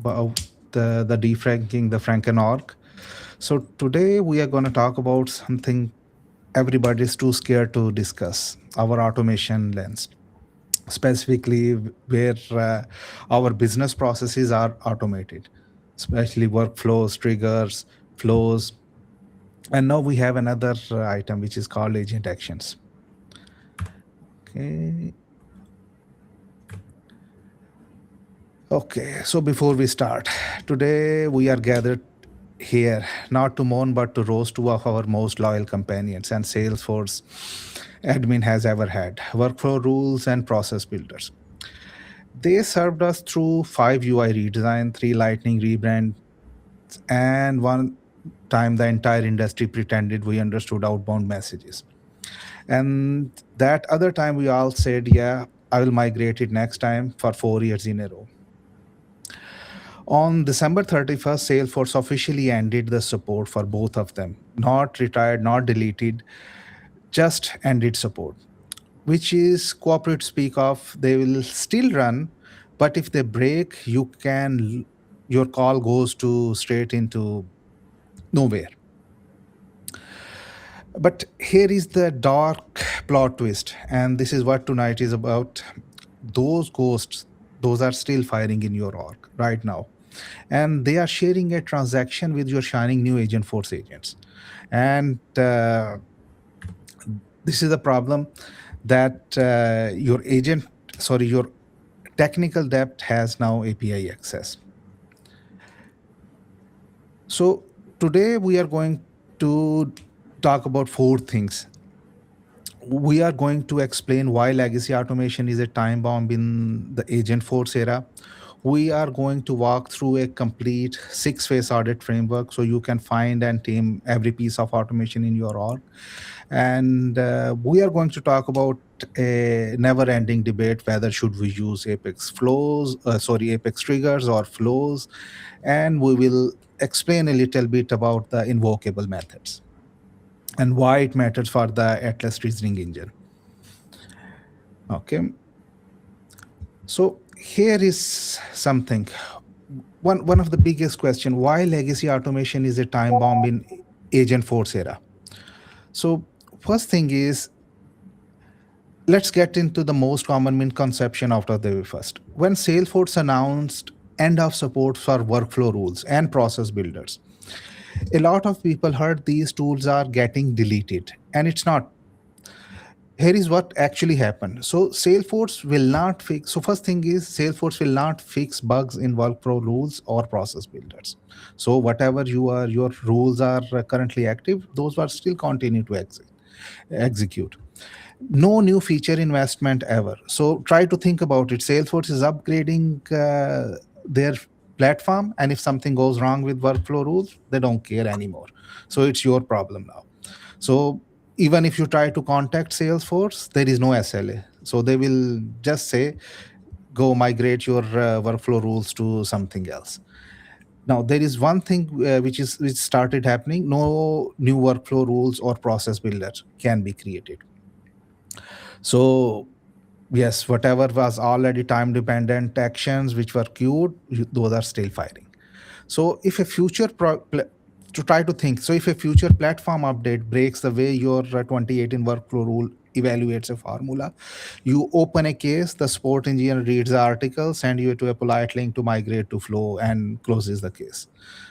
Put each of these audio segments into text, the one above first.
about the defragging the Franken org. So today we are going to talk about something everybody's too scared to discuss: our automation lens, specifically where our business processes are automated, especially workflows, triggers, flows, and now we have another item which is called agent actions. Okay. Okay, so before we start, today we are gathered here not to mourn but to roast two of our most loyal companions and Salesforce admin has ever had: workflow rules and process builders. They served us through 5 UI redesign, 3 lightning rebrands, and one time the entire industry pretended we understood outbound messages. And that other time we all said, yeah, I will migrate it next time for 4 years in a row. On December 31st, Salesforce officially ended the support for both of them. Not retired, not deleted, just ended support, which is corporate speak of they will still run, but if they break, your call goes to straight into nowhere. But here is the dark plot twist, and this is what tonight is about. Those ghosts, those are still firing in your org right now, and they are sharing a transaction with your shining new Agentforce agents. And this is the problem that your technical debt has now API access. So today we are going to talk about 4 things. We are going to explain why legacy automation is a time bomb in the Agentforce era. We are going to walk through a complete 6-phase audit framework so you can find and tame every piece of automation in your org. And we are going to talk about a never-ending debate whether should we use Apex triggers or flows, and we will explain a little bit about the invocable methods and why it matters for the Atlas reasoning engine. Okay. So here is something. One of the biggest question: why legacy automation is a time bomb in Agentforce era? So first thing is, let's get into the most common misconception out of the way first. When Salesforce announced end of support for workflow rules and process builders, a lot of people heard these tools are getting deleted, and it's not. Here is what actually happened. So Salesforce will not fix. So first thing is, Salesforce will not fix bugs in workflow rules or process builders. So whatever your rules are currently active, those will still continue to execute. No new feature investment ever. So try to think about it. Salesforce is upgrading their platform, and if something goes wrong with workflow rules, they don't care anymore. So it's your problem now. So even if you try to contact Salesforce, there is no SLA. So they will just say, go migrate your workflow rules to something else. Now, there is one thing which started happening: no new workflow rules or process builder can be created. So yes, whatever was already time dependent actions which were queued, those are still firing. So if a to try to think, so if a future platform update breaks the way your 2018 workflow rule evaluates a formula, you open a case, the support engineer reads the article, send you to a polite link to migrate to flow, and closes the case.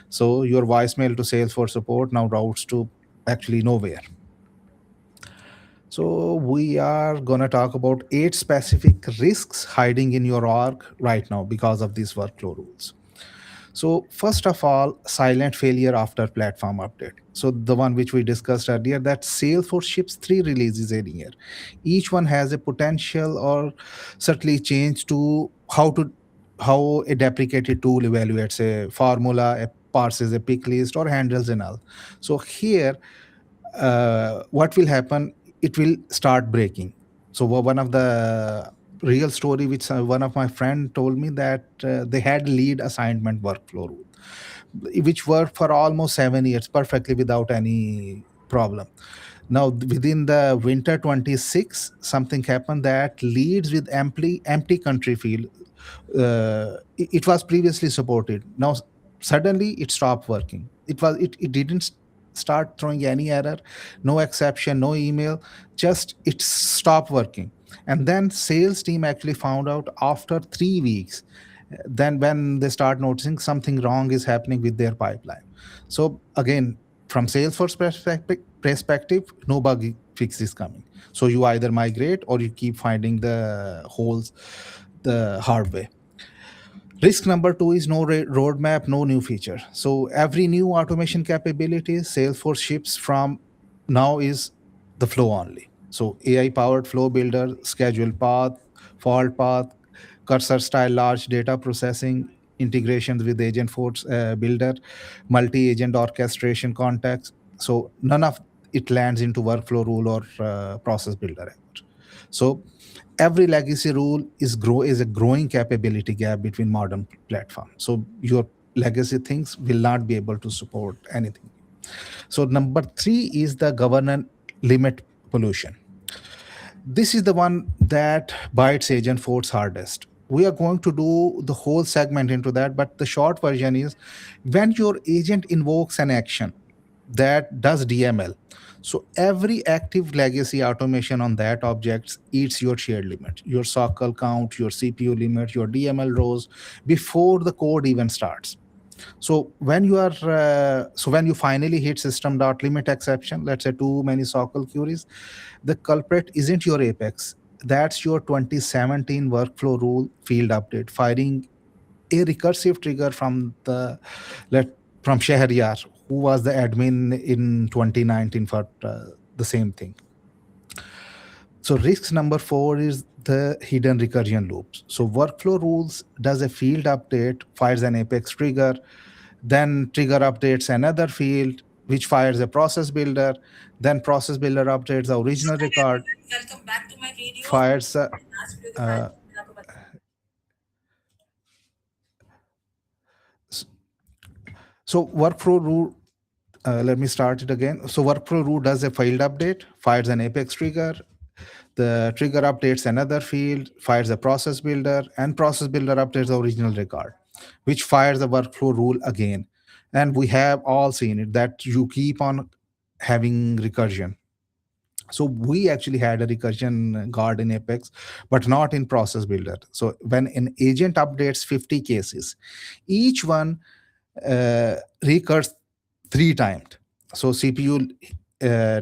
So your voicemail to Salesforce support now routes to actually nowhere. So we are going to talk about 8 specific risks hiding in your org right now because of these workflow rules. So first of all, silent failure after platform update. So the one which we discussed earlier, that Salesforce ships 3 releases a year. Each one has a potential or certainly change to how a deprecated tool evaluates a formula, parses a pick list, or handles a null. So here, what will happen? It will start breaking. So one of the real story which one of my friend told me, that they had lead assignment workflow rule which worked for almost 7 years perfectly without any problem. Now within the winter 26, something happened that leads with empty country field It was previously supported. Now suddenly it stopped working. It didn't start throwing any error, no exception, no email, just it stopped working. And then sales team actually found out after 3 weeks, then when they start noticing something wrong is happening with their pipeline. So again, from Salesforce perspective, no bug fix is coming. So you either migrate or you keep finding the holes the hard way. Risk number two is no roadmap, no new feature. So every new automation capability Salesforce ships from now is the flow only. So AI powered flow builder, schedule path, fault path, cursor style large data processing, integrations with Agentforce builder, multi agent orchestration context. So none of it lands into workflow rule or process builder ever. So every legacy rule is a growing capability gap between modern platforms. So your legacy things will not be able to support anything. So number three is the governance limit pollution. This is the one that bites Agentforce hardest. We are going to do the whole segment into that, but the short version is when your agent invokes an action that does DML. So every active legacy automation on that objects eats your shared limit, your socle count, your CPU limit, your DML rows before the code even starts. So when you finally hit System.LimitException, let's say too many socle queries, the culprit isn't your Apex. That's your 2017 workflow rule field update, firing a recursive trigger from let from Shehryar, who was the admin in 2019 for the same thing. So risk number four is the hidden recursion loops. So workflow rules does a field update, fires an Apex trigger, then trigger updates another field, which fires a process builder, then process builder updates the original record, Welcome back to my video. fires Last video uh, दिखाया आपको बता- so workflow rule. Let me start it again. So workflow root does a field update, fires an Apex trigger. The trigger updates another field, fires a process builder, and process builder updates the original record, which fires the workflow rule again. And we have all seen it that you keep on having recursion. So we actually had a recursion guard in Apex, but not in process builder. So when an agent updates 50 cases, each one recurs 3 times. So CPU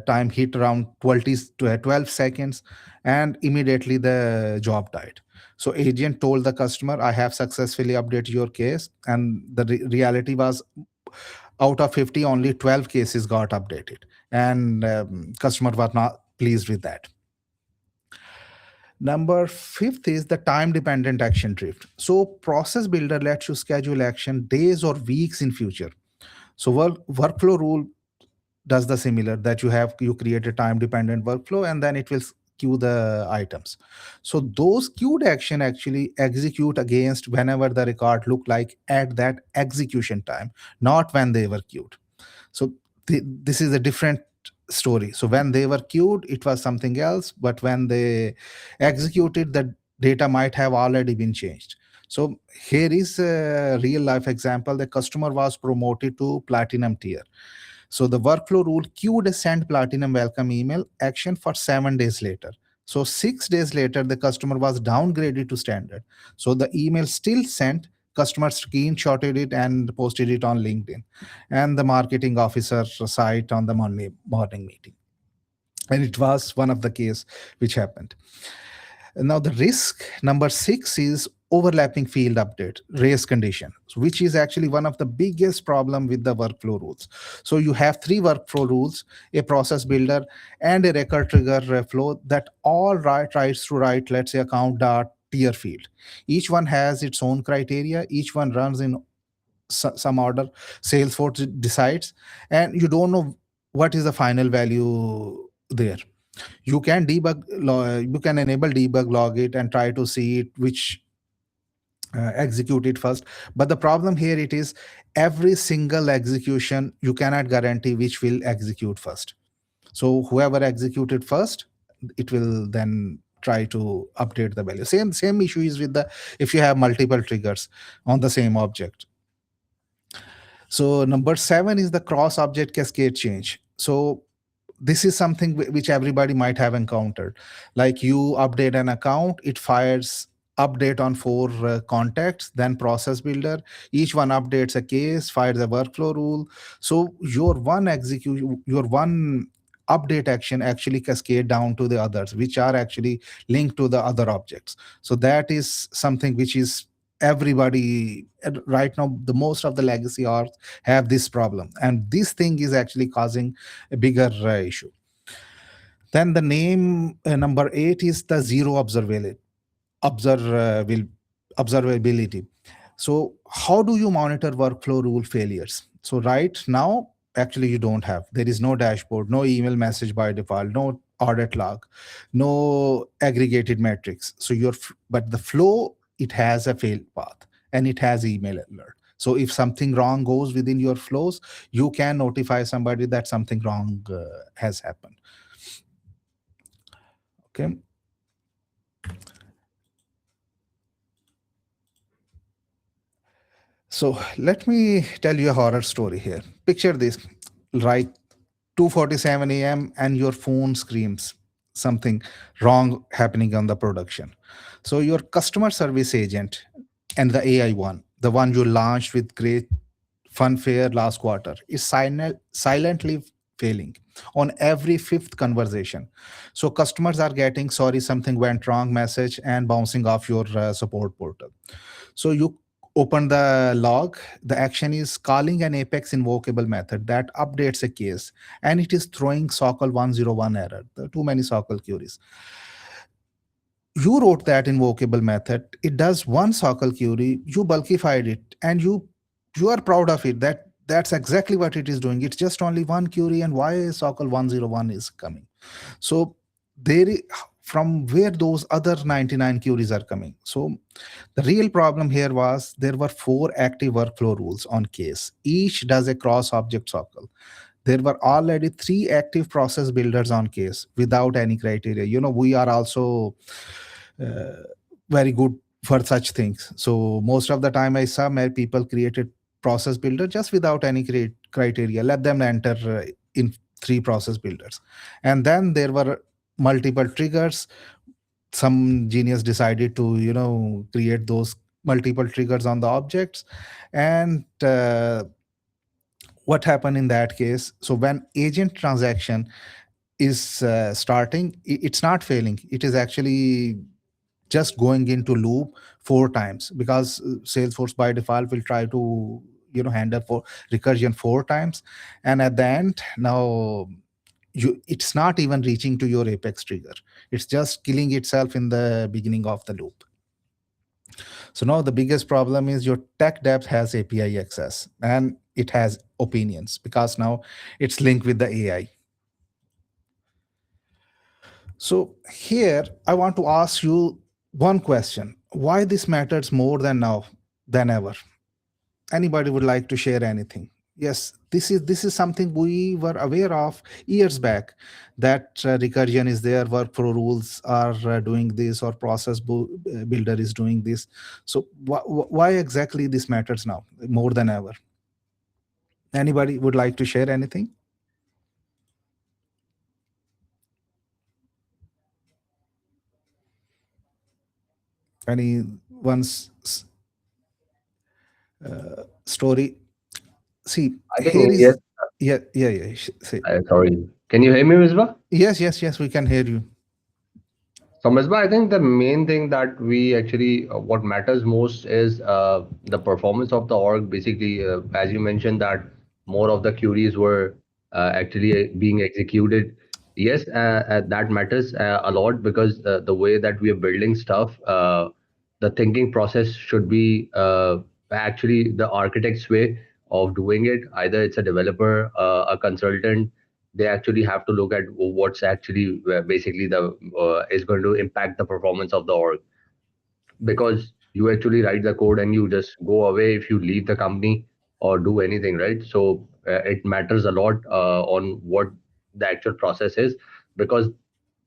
time hit around 12 seconds, and immediately the job died. So agent told the customer, I have successfully updated your case. And the reality was out of 50, only 12 cases got updated. And customer was not pleased with that. Number fifth is the time dependent action drift. So process builder lets you schedule action days or weeks in future. So workflow rule does the similar, that you create a time dependent workflow and then it will queue the items. So those queued action actually execute against whenever the record look like at that execution time, not when they were queued. So this is a different story. So when they were queued, it was something else, but when they executed, the data might have already been changed. So here is a real life example. The customer was promoted to platinum tier. So the workflow rule queued a send platinum welcome email action for 7 days later. So 6 days later, the customer was downgraded to standard. So the email still sent, customer screenshotted it and posted it on LinkedIn and the marketing officer site on the morning meeting. And it was one of the case which happened. Now, the risk number six is overlapping field update, race condition, which is actually one of the biggest problem with the workflow rules. So you have three workflow rules, a process builder, and a record trigger flow that all tries to write, let's say, account dot tier field. Each one has its own criteria. Each one runs in some order. Salesforce decides, and you don't know what is the final value there. You can you can enable debug log it and try to see it which execute it first. But the problem here it is every single execution you cannot guarantee which will execute first. So whoever executed first, it will then try to update the value. Same issue is with the if you have multiple triggers on the same object. So number 7 is the cross object cascade change. So this is something which everybody might have encountered. Like you update an account, it fires update on 4 contacts, then process builder. Each one updates a case, fires a workflow rule. So your one update action actually cascade down to the others, which are actually linked to the other objects. So that is something which is everybody right now, the most of the legacy orgs have this problem, and this thing is actually causing a bigger issue. Then the name number 8 is the zero observability. observability. So how do you monitor workflow rule failures? So right now, actually you don't have. There is no dashboard, no email message by default, no audit log, no aggregated metrics. So but the flow, it has a fail path and it has email alert. So if something wrong goes within your flows, you can notify somebody that something wrong has happened. Okay. So let me tell you a horror story here. Picture this, right? 2:47 a.m. and your phone screams something wrong happening on the production. So your customer service agent and the AI one, the one you launched with great funfair last quarter, is silently failing on every fifth conversation. So customers are getting sorry something went wrong message and bouncing off your support portal. So you open the log, the action is calling an Apex invocable method that updates a case, and it is throwing sockle 101 error, the too many sockle queries. You wrote that invocable method, it does one sockle query, you bulkified it, and you are proud of it, that's exactly what it is doing. It's just only one query, and why sockle 101 is coming. So from where those other 99 queries are coming. So the real problem here was there were 4 active workflow rules on case. Each does a cross object sockle. There were already 3 active process builders on case without any criteria. We are also uh, very good for such things. So most of the time I saw where people created process builder just without any criteria. Let them enter in 3 process builders. And then there were multiple triggers. Some genius decided to create those multiple triggers on the objects. And what happened in that case, so when agent transaction is starting, it's not failing, it is actually just going into loop 4 times, because Salesforce by default will try to handle for recursion 4 times. And at the end, now it's not even reaching to your apex trigger, it's just killing itself in the beginning of the loop. So now the biggest problem is your tech debt has API access and it has opinions, because now it's linked with the AI. So here I want to ask you one question: why this matters more than now than ever? Anybody would like to share anything? Yes, this is something we were aware of years back, that recursion is there, workflow rules are doing this, or builder is doing this. So why exactly this matters now more than ever? Anybody would like to share anything? Anyone's story? See, I think here yes. is, yeah. Say. Sorry. Can you hear me, Misbah? Yes, we can hear you. So, Misbah, I think the main thing that we actually, what matters most is the performance of the org. Basically, as you mentioned, that more of the queries were actually being executed. Yes, that matters a lot, because the way that we are building stuff, the thinking process should be actually the architect's way of doing it. Either it's a developer, a consultant, they actually have to look at what's actually basically the is going to impact the performance of the org, because you actually write the code and you just go away if you leave the company or do anything, right? So it matters a lot on what the actual process is, because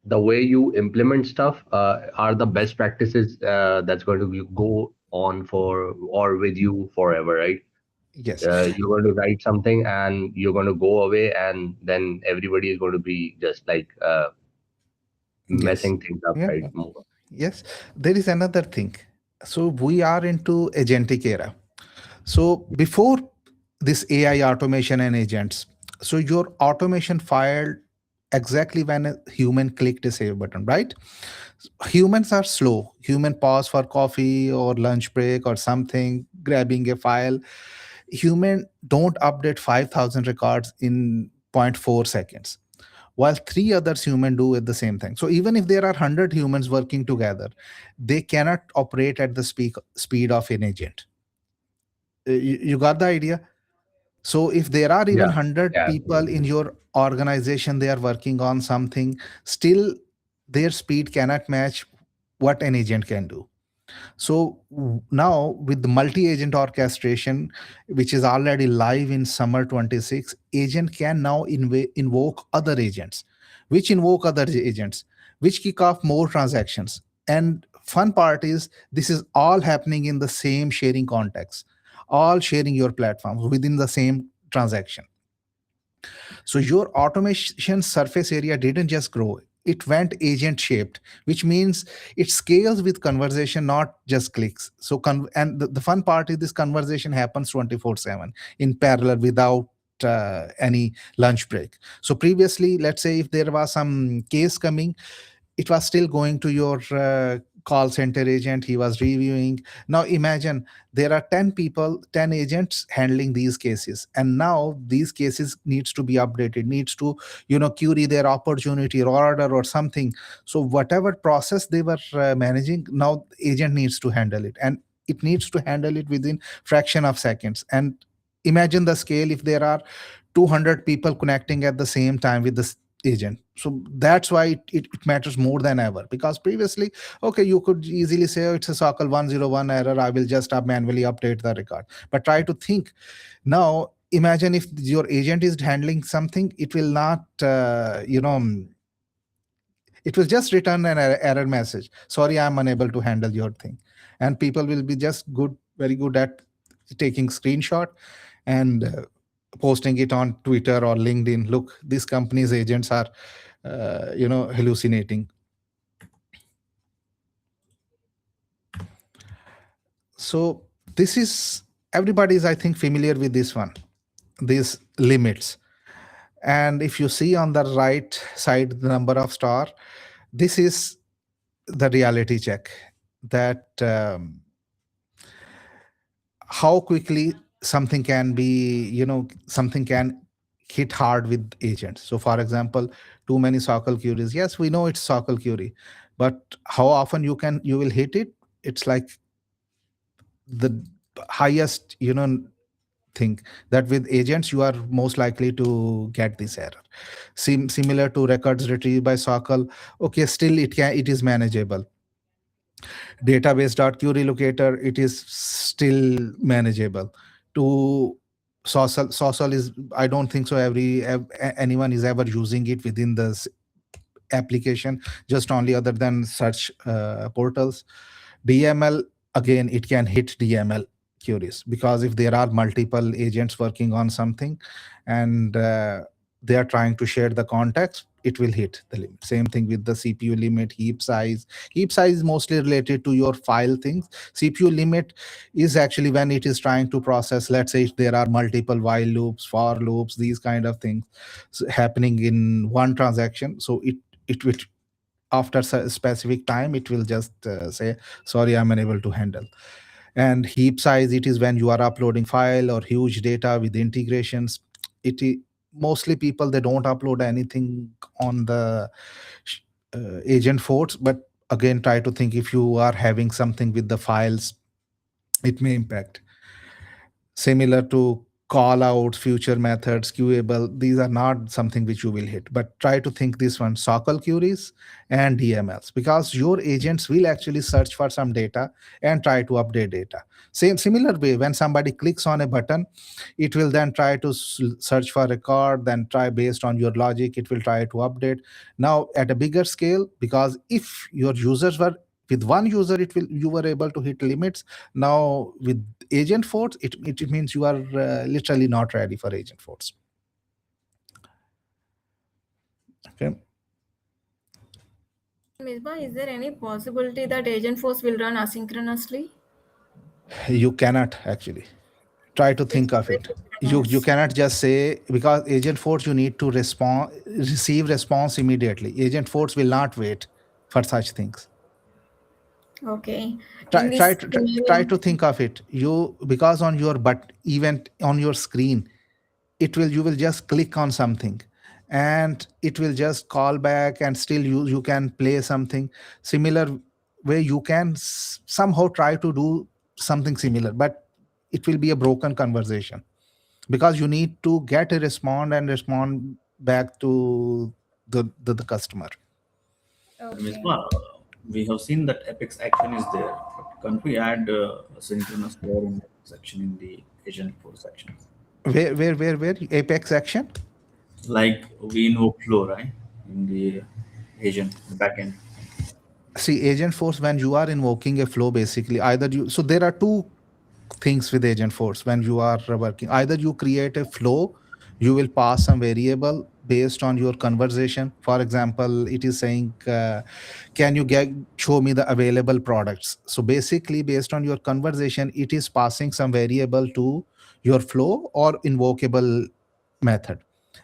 the way you implement stuff are the best practices that's going to go on for or with you forever, right? Yes. You're going to write something and you're going to go away, and then everybody is going to be just like Yes. messing things up, Yeah. right? More. Yes. There is another thing. So we are into agentic era. So before this AI automation and agents, so your automation fired exactly when a human clicked a save button, right? Humans are slow. Human pause for coffee or lunch break or something, grabbing a file. Human don't update 5,000 records in point 0.4 seconds, while three others human do at the same thing. So even if there are 100 humans working together, they cannot operate at the speed of an agent. You got the idea? So if there are even Yeah, 100 yeah. people in your organization, they are working on something, still their speed cannot match what an agent can do. So now with the multi-agent orchestration, which is already live in summer 26, agent can now invoke other agents, which kick off more transactions. And fun part is this is all happening in the same sharing context, all sharing your platforms within the same transaction. So your automation surface area didn't just grow, it went agent shaped, which means it scales with conversation, not just clicks. So, and the fun part is this conversation happens 24/7 in parallel without any lunch break. So previously, let's say if there was some case coming, it was still going to your call center agent, he was reviewing. Now imagine there are 10 people, 10 agents handling these cases, and now these cases needs to be updated, needs to query their opportunity or order or something. So whatever process they were managing, now agent needs to handle it, and it needs to handle it within fraction of seconds. And imagine the scale if there are 200 people connecting at the same time with this agent. So that's why it matters more than ever, because previously, okay, you could easily say, oh, it's a sockle 101 error, I will just manually update the record. But try to think now, imagine if your agent is handling something, it will not it will just return an error message, sorry, I'm unable to handle your thing. And people will be just very good at taking screenshot and posting it on Twitter or LinkedIn. Look, this company's agents are hallucinating. So this is, everybody is, I think, familiar with this one, these limits. And if you see on the right side the number of star, this is the reality check, that how quickly something can be, something can hit hard with agents. So for example, too many sockle queries, yes, we know it's sockle query, but how often you will hit it, it's like the highest thing, that with agents you are most likely to get this error. Similar to records retrieved by sockle, okay, still it is manageable. Database.query locator, it is still manageable. To social is, I don't think so anyone is ever using it within the application, just only other than search portals. DML, again, it can hit DML queries, because if there are multiple agents working on something and they are trying to share the context, it will hit the limit. Same thing with the CPU limit, heap size. Heap size is mostly related to your file things. CPU limit is actually when it is trying to process, let's say if there are multiple while loops, for loops, these kind of things happening in one transaction. So it will, after a specific time, it will just say, sorry, I'm unable to handle. And heap size, it is when you are uploading file or huge data with integrations. Mostly people, they don't upload anything on the Agentforce, but again, try to think, if you are having something with the files, it may impact. Similar to call outs, future methods, queuable, these are not something which you will hit. But try to think this one, SOQL queries and DMLs, because your agents will actually search for some data and try to update data. Same similar way, when somebody clicks on a button, it will then try to search for a record, then try based on your logic, it will try to update. Now at a bigger scale, because if your users were with one user, it will you were able to hit limits. Now with Agentforce, it means you are literally not ready for Agentforce. Okay. Misbah, is there any possibility that Agentforce will run asynchronously? You cannot actually. Try to think of it. You cannot just say, because Agentforce you need to receive response immediately. Agentforce will not wait for such things. Okay. Try In try this to try scenario, to think of it. You, because on your but event on your screen, it will you will just click on something and it will just call back, and still you can play something similar way. You can somehow try to do something similar, but it will be a broken conversation, because you need to get a respond back to the customer. okay. Misbah, we have seen that Apex action is there, but can't we add synchronous layer in Apex action in the agent force action? Where Apex action? Like we invoke flow, right? In the agent backend. See, Agentforce, when you are invoking a flow, basically either you, so there are two things with Agentforce when you are working. Either you create a flow, you will pass some variable based on your conversation. For example, it is saying, can you show me the available products? So basically, based on your conversation, it is passing some variable to your flow or invocable method,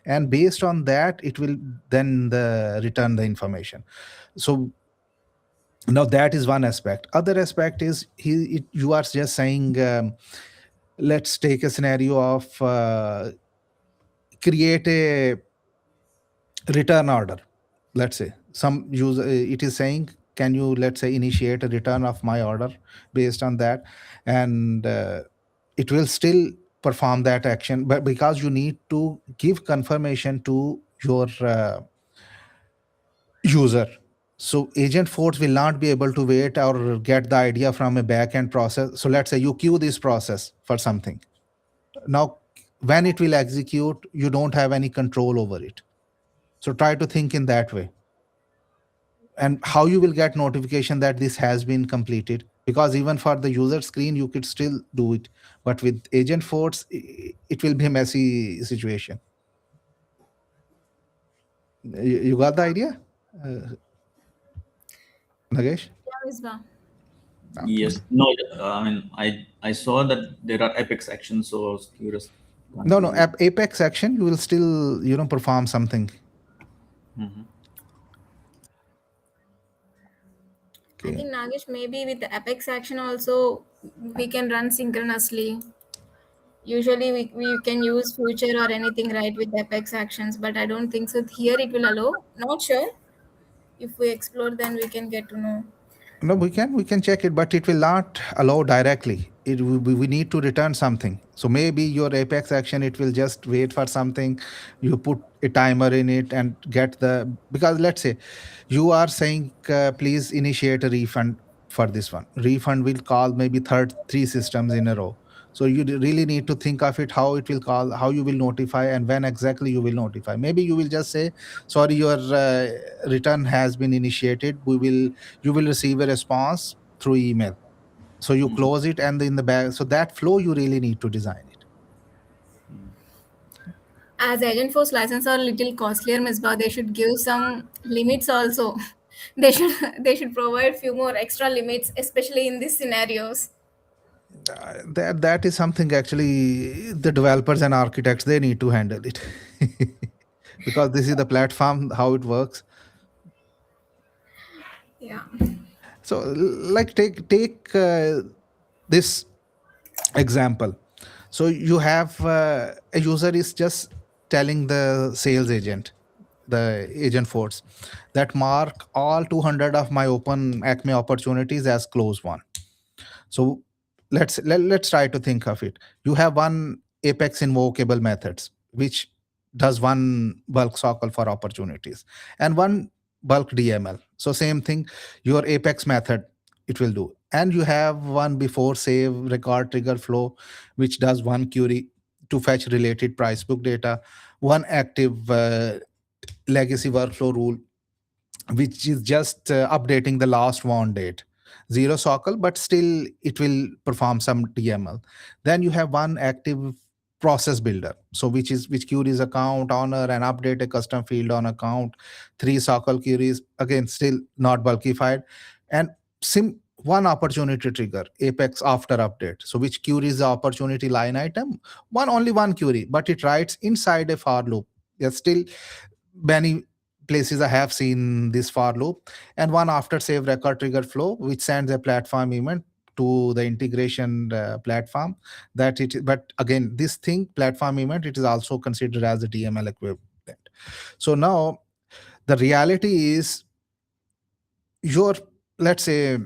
and based on that, it will then return the information. So now that is one aspect. Other aspect is you are just saying, let's take a scenario of create a return order. Let's say some user, it is saying, can you, let's say, initiate a return of my order based on that, and it will still perform that action, but because you need to give confirmation to your user. So Agentforce will not be able to wait or get the idea from a backend process. So let's say you queue this process for something. Now, when it will execute, you don't have any control over it. So try to think in that way. And how you will get notification that this has been completed, because even for the user screen, you could still do it. But with Agentforce, it will be a messy situation. You got the idea, Nagesh? Yeah, Misbah. Yes. No, I mean I saw that there are Apex actions, so I was curious. Can't No, we- Apex action, you will still, perform something. Mhm. I Okay. think Nagesh, maybe with the Apex action also we can run synchronously. Usually we can use future or anything right with Apex actions, but I don't think so. Here it will allow. Not sure. If we explore, then we can get to know. No, we can check it, but it will not allow directly. We need to return something. So maybe your Apex action, it will just wait for something. You put a timer in it and get the, because let's say you are saying, please initiate a refund for this one. Refund will call maybe three systems in a row. So you really need to think of it, how it will call, how you will notify, and when exactly you will notify. Maybe you will just say, sorry, your return has been initiated. You will receive a response through email. So you Mhm. close it, and in the back, so that flow you really need to design it. As Agentforce license are little costlier, Misbah, they should give some limits also. They should provide few more extra limits, especially in these scenarios. That is something actually the developers and architects, they need to handle it. Because this is the platform, how it works. Yeah. So like take this example. So you have a user is just telling the sales agent, the Agentforce, that mark all 200 of my open Acme opportunities as close one. So let's try to think of it. You have one Apex invocable methods, which does one bulk sockle for opportunities and one bulk DML. So same thing, your Apex method, it will do. And you have one before save record trigger flow, which does one query to fetch related price book data, one active legacy workflow rule, which is just updating the last warn date. Zero sockle, but still it will perform some DML. Then you have one active process builder, so which queries account owner and update a custom field on account. Three sockle queries, again still not bulkified. And one opportunity trigger, Apex after update, so which queries the opportunity line item. Only one query, but it writes inside a for loop. Yes, still many places I have seen this for loop. And one after save record trigger flow, which sends a platform event to the integration platform. But again, this thing platform event, it is also considered as a DML equivalent. So now the reality is your, let's say,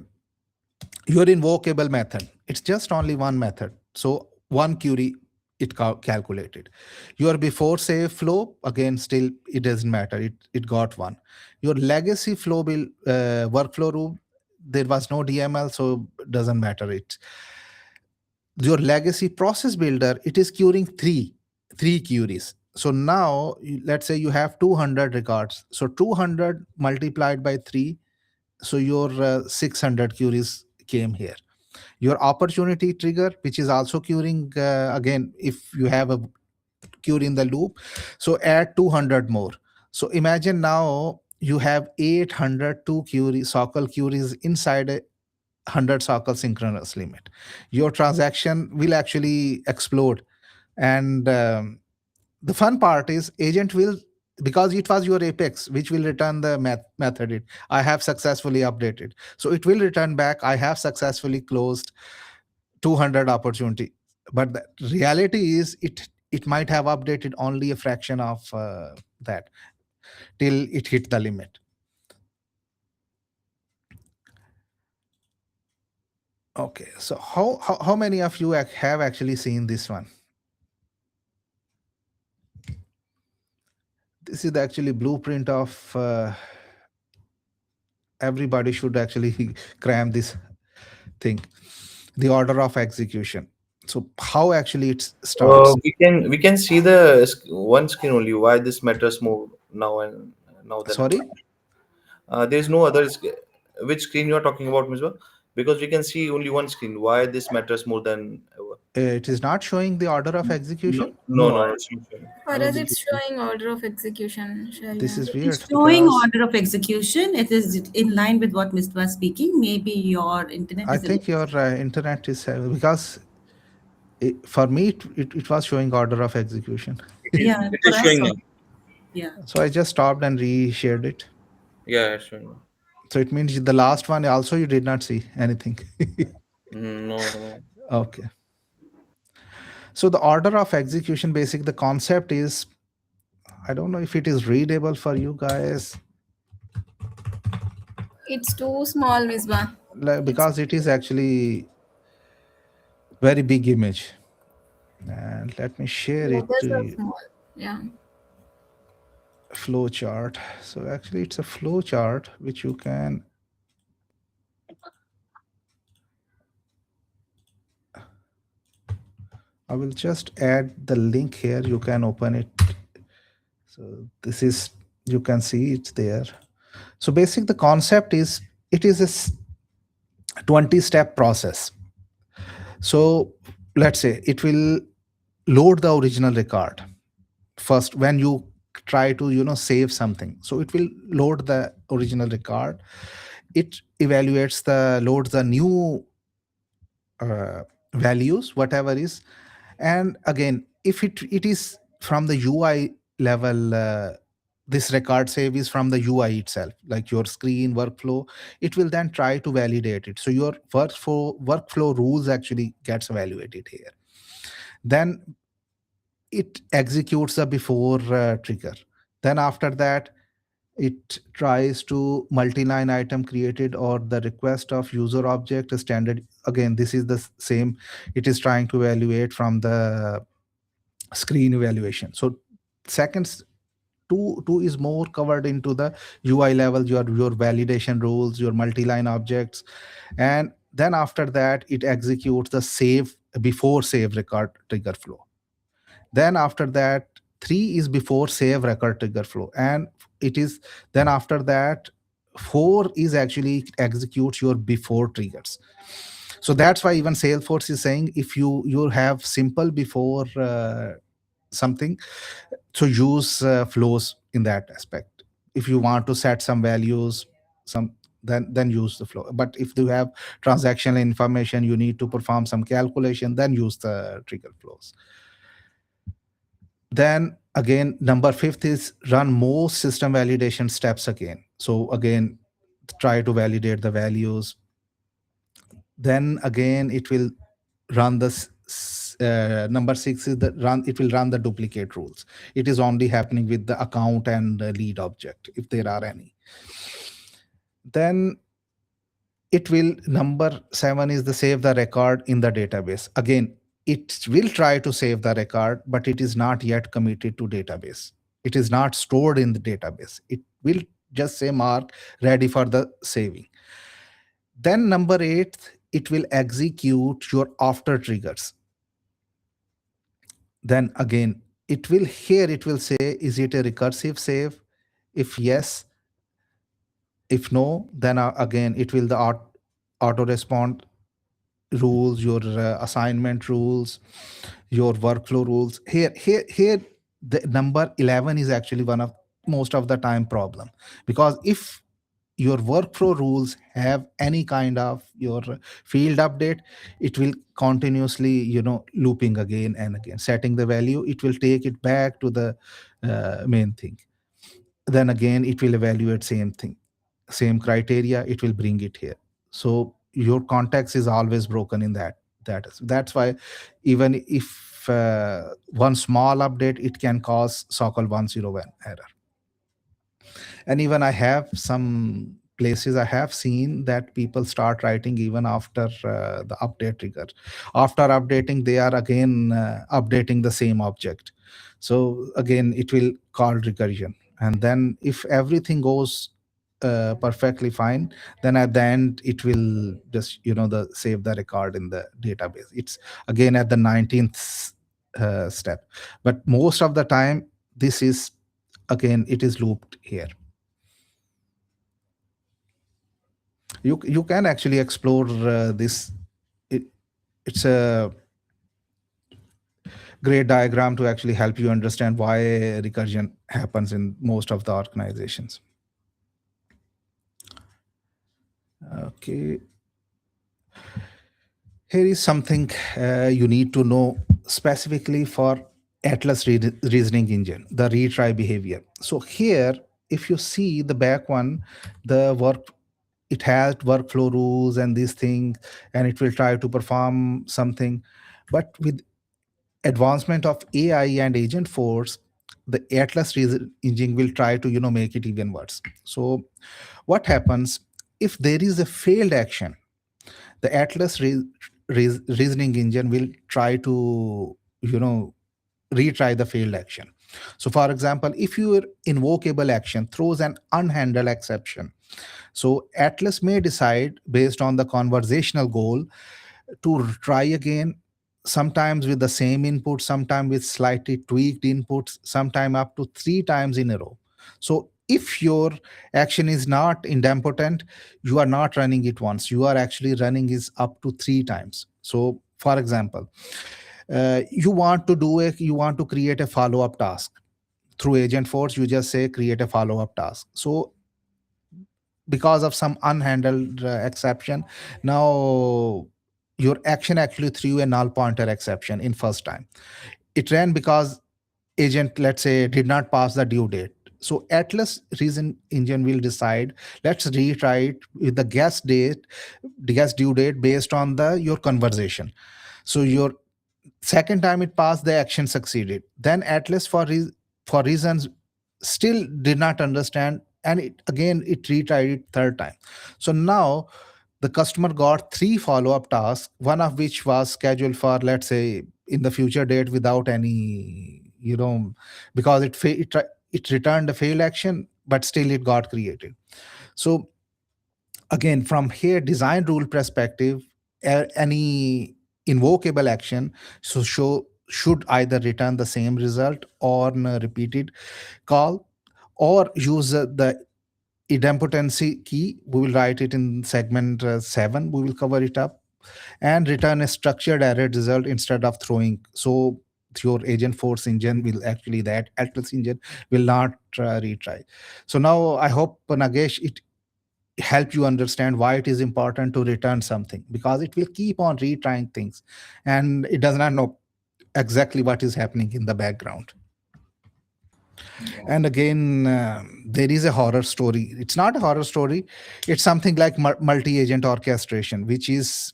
your invocable method, it's just only one method. So one query it calculated. Your before save flow, again still it doesn't matter, it got one. Your legacy flow will workflow rule, there was no DML, so doesn't matter. It your legacy process builder, it is queuing three queries. So now let's say you have 200 records, so 200 multiplied by 3, so your 600 queries came here. Your opportunity trigger, which is also queuing, again, if you have a queue in the loop, so add 200 more. So imagine now you have 802 queries, sockle queries inside a 100 sockle synchronous limit. Your transaction will actually explode. And the fun part is agent will, because it was your Apex, which will return the method I have successfully updated. So it will return back, I have successfully closed 200 opportunity. But the reality is it might have updated only a fraction of that till it hit the limit. Okay, so how many of you have actually seen this one? This is actually blueprint of everybody should actually cram this thing, the order of execution. So how actually it starts? We can see the one screen only. Why this matters more now and now than Sorry, ever? There's no other. Which screen you are talking about, Misbah? Because we can see only one screen. Why this matters more than ever? it is not showing the order of execution. No. It's not showing. For us, it's showing order of execution. This is weird. It's showing because order of execution. It is in line with what Mr. was speaking. Maybe your internet I is think your internet is because for me it was showing order of execution. Yeah, It for is us showing also. now. Yeah. So I just stopped and reshared it. Yeah, it's showing now. So it means the last one also you did not see anything. No. Okay. So the order of execution, basic, the concept is, I don't know if it is readable for you guys, It's too small, Misbah. because it is actually very big image. And let me share it Letters to are you. small. Yeah. Flow chart. So actually it's a flow chart which you can I will just add the link here. You can open it. So this is, you can see it's there. So basic, the concept is, it is a 20-step process. So let's say it will load the original record first when you try to save something. So it will load the original record. It evaluates loads the new values, whatever is. And again, if it is from the UI level, this record save is from the UI itself, like your screen workflow, it will then try to validate it. So your workflow rules actually gets evaluated here. Then it executes the before trigger. Then after that, it tries to multi-line item created or the request of user object standard. Again, this is the same. It is trying to evaluate from the screen evaluation. So seconds two is more covered into the UI level, your validation rules, your multi-line objects, and then after that it executes the save before save record trigger flow. Then after that, 3 is before save record trigger flow, and it is then after that 4 is actually executes your before triggers. So that's why even Salesforce is saying if you have simple before something, so use flows in that aspect. If you want to set some values, some then use the flow. But if you have transactional information, you need to perform some calculation, then use the trigger flows. Then again, number 5 is run most system validation steps again. So again, try to validate the values. Then again, it will run number 6 is the run. It will run the duplicate rules. It is only happening with the account and the lead object, if there are any. Then it will, number 7 is the save the record in the database. Again, it will try to save the record, but it is not yet committed to database. It is not stored in the database. It will just say mark ready for the saving. Then number 8, it will execute your after triggers. Then again, it will say, is it a recursive save? If yes, if no, then again, it will the auto respond rules, your assignment rules, your workflow rules. Here, the number 11 is actually one of most of the time problem, because if your workflow rules have any kind of your field update, it will continuously looping again and again, setting the value. It will take it back to the main thing. Then again, it will evaluate same thing, same criteria, it will bring it here. So your context is always broken in that's why even if one small update, it can cause SOCL 101 error. And even I have some places I have seen that people start writing even after the update trigger. After updating, they are again updating the same object. So again, it will call recursion. And then if everything goes perfectly fine, then at the end it will just save the record in the database. It's again at the 19th step. But most of the time, this is again, it is looped here. You can actually explore this. It's a great diagram to actually help you understand why recursion happens in most of the organizations. Okay. Here is something you need to know specifically for Atlas reasoning engine, the retry behavior. So here, if you see the back one, it has workflow rules and these things, and it will try to perform something. But with advancement of AI and Agentforce, the Atlas engine will try to make it even worse. So what happens if there is a failed action? The Atlas reasoning engine will try to retry the failed action. So for example, if your invocable action throws an unhandled exception, so Atlas may decide based on the conversational goal to try again, sometimes with the same input, sometimes with slightly tweaked inputs, sometime up to 3 times in a row. So if your action is not idempotent, you are not running it once, you are actually running it up to 3 times. So for example, you want to create a follow-up task through Agentforce. You just say create a follow-up task. So because of some unhandled exception, now your action actually threw a null pointer exception in first time. It ran because agent, let's say, did not pass the due date. So Atlas reason engine will decide, let's retry it with the guess due date based on your conversation. So your second time it passed, the action succeeded. Then Atlas for reasons still did not understand, and it retried it third time. So now the customer got 3 follow-up tasks, one of which was scheduled for, let's say, in the future date without any, because it returned a failed action, but still it got created. So again, from here design rule perspective, any invocable action should either return the same result or a repeated call, or use the idempotency key. We will write it in segment 7. We will cover it up, and return a structured array result instead of throwing. So your Agentforce engine will actually, that Atlas engine will not retry. So now I hope, Nagesh, it help you understand why it is important to return something, because it will keep on retrying things and it does not know exactly what is happening in the background. And again, there is a horror story. It's not a horror story. It's something like multi-agent orchestration, which is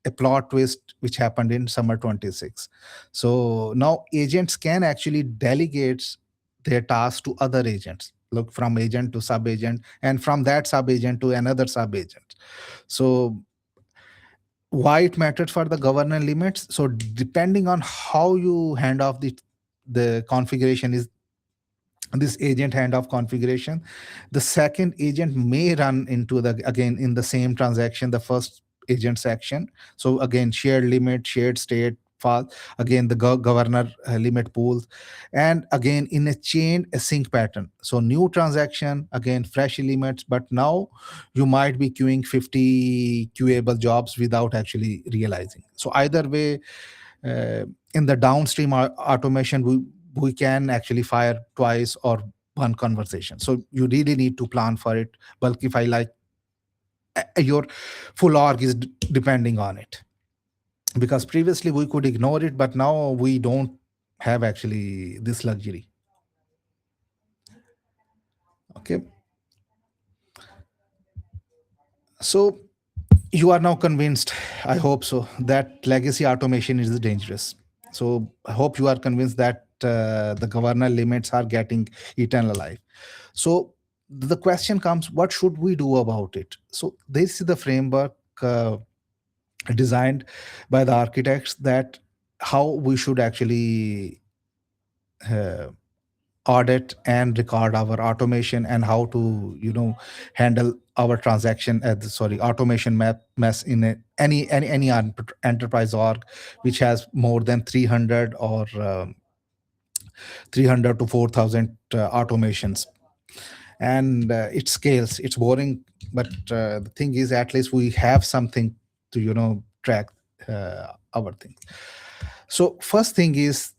a plot twist which happened in summer 26. So now agents can actually delegate their tasks to other agents. Look, from agent to sub-agent, and from that sub-agent to another sub-agent. So why it matters for the governance limits? So depending on how you hand off the configuration is this agent handoff configuration, the second agent may run into again in the same transaction the first agent's action. So again, shared limit, shared state file, again the governor limit pools, and again in a chain a sync pattern. So new transaction, again fresh limits, but now you might be queuing 50 queuable jobs without actually realizing. So either way, in the downstream automation, we can actually fire twice or one conversation. So you really need to plan for it. Bulkify, like your full org is depending on it. Because previously we could ignore it, but now we don't have actually this luxury. Okay. So you are now convinced, I hope so, that legacy automation is dangerous. So I hope you are convinced that the governor limits are getting eaten alive. So the question comes, what should we do about it? So this is the framework designed by the architects, that how we should actually audit and record our automation, and how to handle our transaction automation mess in any enterprise org which has more than 300 or 300 to 4,000 automations, and it scales. It's boring, but the thing is, at least we have something to track our things. So first thing is,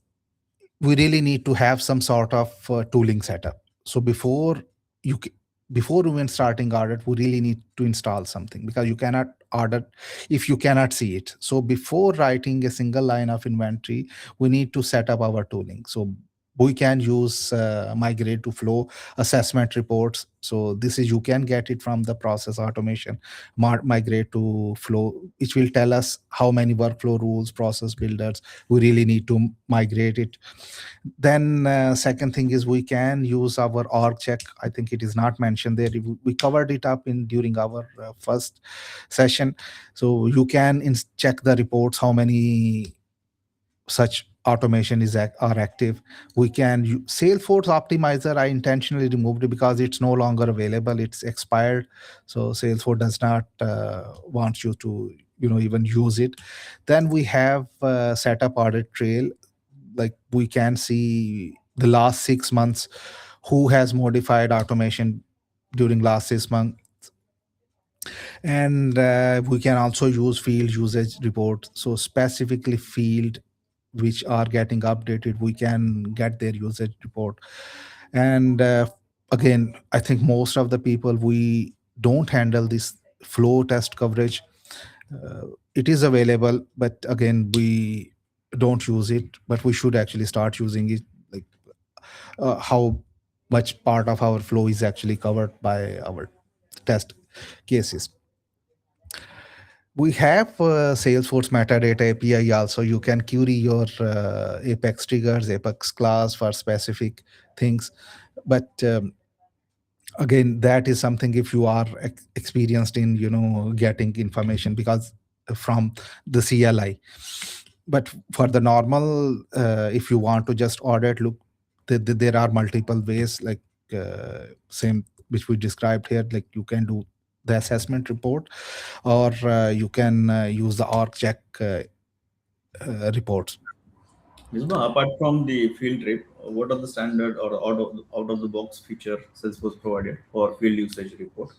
we really need to have some sort of tooling setup. So before even starting audit, we really need to install something, because you cannot audit if you cannot see it. So before writing a single line of inventory, we need to set up our tooling. So we can use migrate to flow assessment reports. So this is, you can get it from the process automation, migrate to flow, which will tell us how many workflow rules, process builders we really need to migrate it. Then second thing is, we can use our org check. I think it is not mentioned there. We covered it up during our first session. So you can check the reports, how many such automation are active. We can use Salesforce optimizer. I intentionally removed it because it's no longer available. It's expired. So Salesforce does not want you to even use it. Then we have setup audit trail. Like, we can see the last 6 months who has modified automation during last 6 months. And we can also use field usage report. So specifically field which are getting updated, we can get their usage report. And again, I think most of the people, we don't handle this flow test coverage. It is available, but again, we don't use it, but we should actually start using it. Like how much part of our flow is actually covered by our test cases. We have Salesforce metadata API also. You can query your Apex triggers, Apex class for specific things. But again, that is something if you are experienced in, getting information because from the CLI. But for the normal, if you want to just audit, look, there are multiple ways, like same which we described here. Like you can do the assessment report, or you can use the org check reports. Misbah, apart from the field trip, what are the standard or out of the box feature Salesforce provided for field usage report?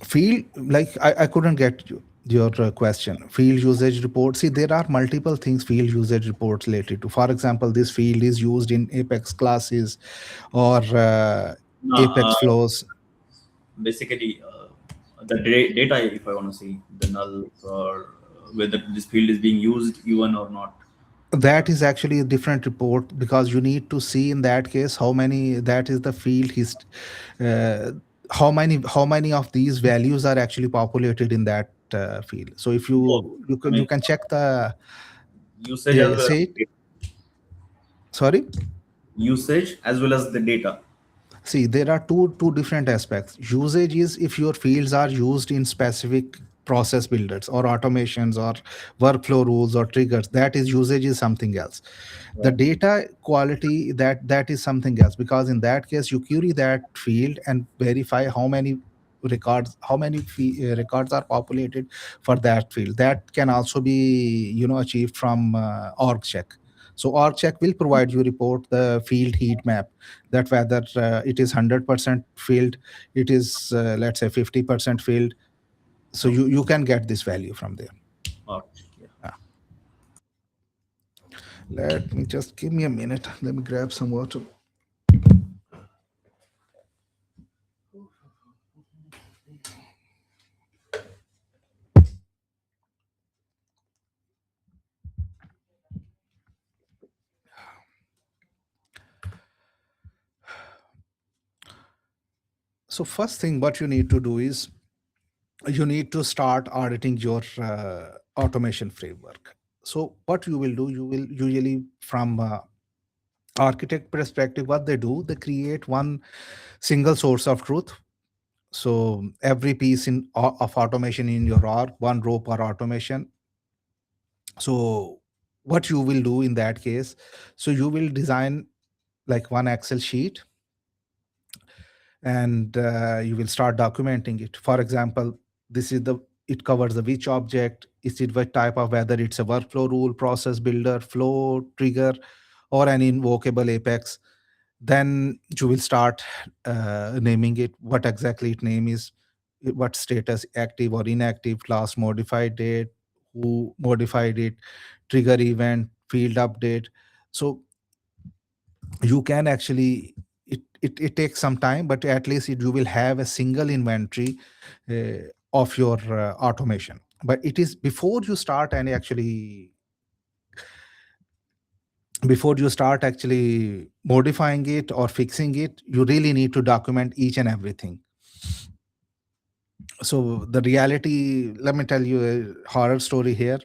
Field, like I couldn't get your question. Field usage report. See, there are multiple things field usage reports related to. For example, this field is used in Apex classes or No, Apex flows. basically, the data, if I want to see the null or whether this field is being used even or not. That is actually a different report, because you need to see in that case how many, that is the field uh, how many of these values are actually populated in that field. So if Both. you I can mean, you can check the usage as well as say it. Sorry. usage as well as the data. See, there are two different aspects. Usage is if your fields are used in specific process builders or automations or workflow rules or triggers. That is, usage is something else. The Right. data quality, that is something else, because in that case you query that field and verify how many records are populated for that field. That can also be achieved from org check. So org check will provide you report the field heat map, that whether it is 100% filled, it is let's say 50% filled. So Okay. you can get this value from there. Yeah. Ah, let me just give me a minute. Let me grab some water. So first thing what you need to do is you need to start auditing your automation framework. So what you will do, you will usually, from architect perspective, what they do, they create one single source of truth. So every piece of automation in your org, one row per automation. So what you will do in that case, so you will design like one Excel sheet, and you will start documenting it. For example, this is the it covers the which object, is it what type of, whether it's a workflow rule, process builder, flow, trigger, or an invocable Apex. Then you will start naming it, what exactly its name is, what status, active or inactive, class modified date, who modified it, trigger event, field update. So you can actually, it takes some time, but at least you will have a single inventory of your automation. But it is before you start and actually before you start actually modifying it or fixing it, you really need to document each and everything. So the reality, let me tell you a horror story here.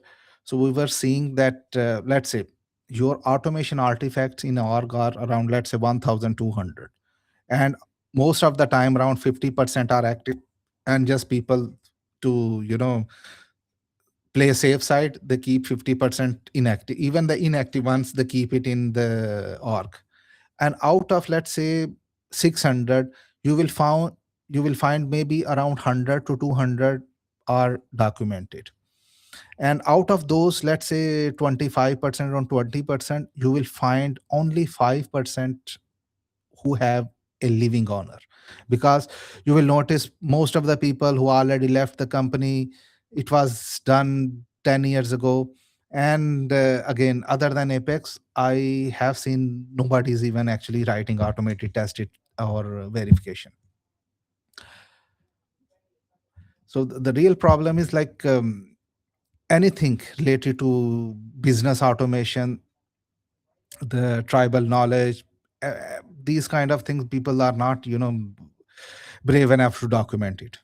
So we were seeing that let's say your automation artifacts in org are around, let's say, 1200, and most of the time around 50% are active, and just people to play safe side, they keep 50% inactive. Even the inactive ones, they keep it in the org. And out of, let's say, 600, you will found you will find maybe around 100 to 200 are documented. And out of those, let's say 25%, around 20%, you will find only 5% who have a living owner. Because you will notice most of the people who already left the company, it was done 10 years ago. And again, other than Apex, I have seen nobody's even actually writing automated test it or verification. So the real problem is like anything related to business automation, the tribal knowledge, these kind of things, people are not brave enough to document it.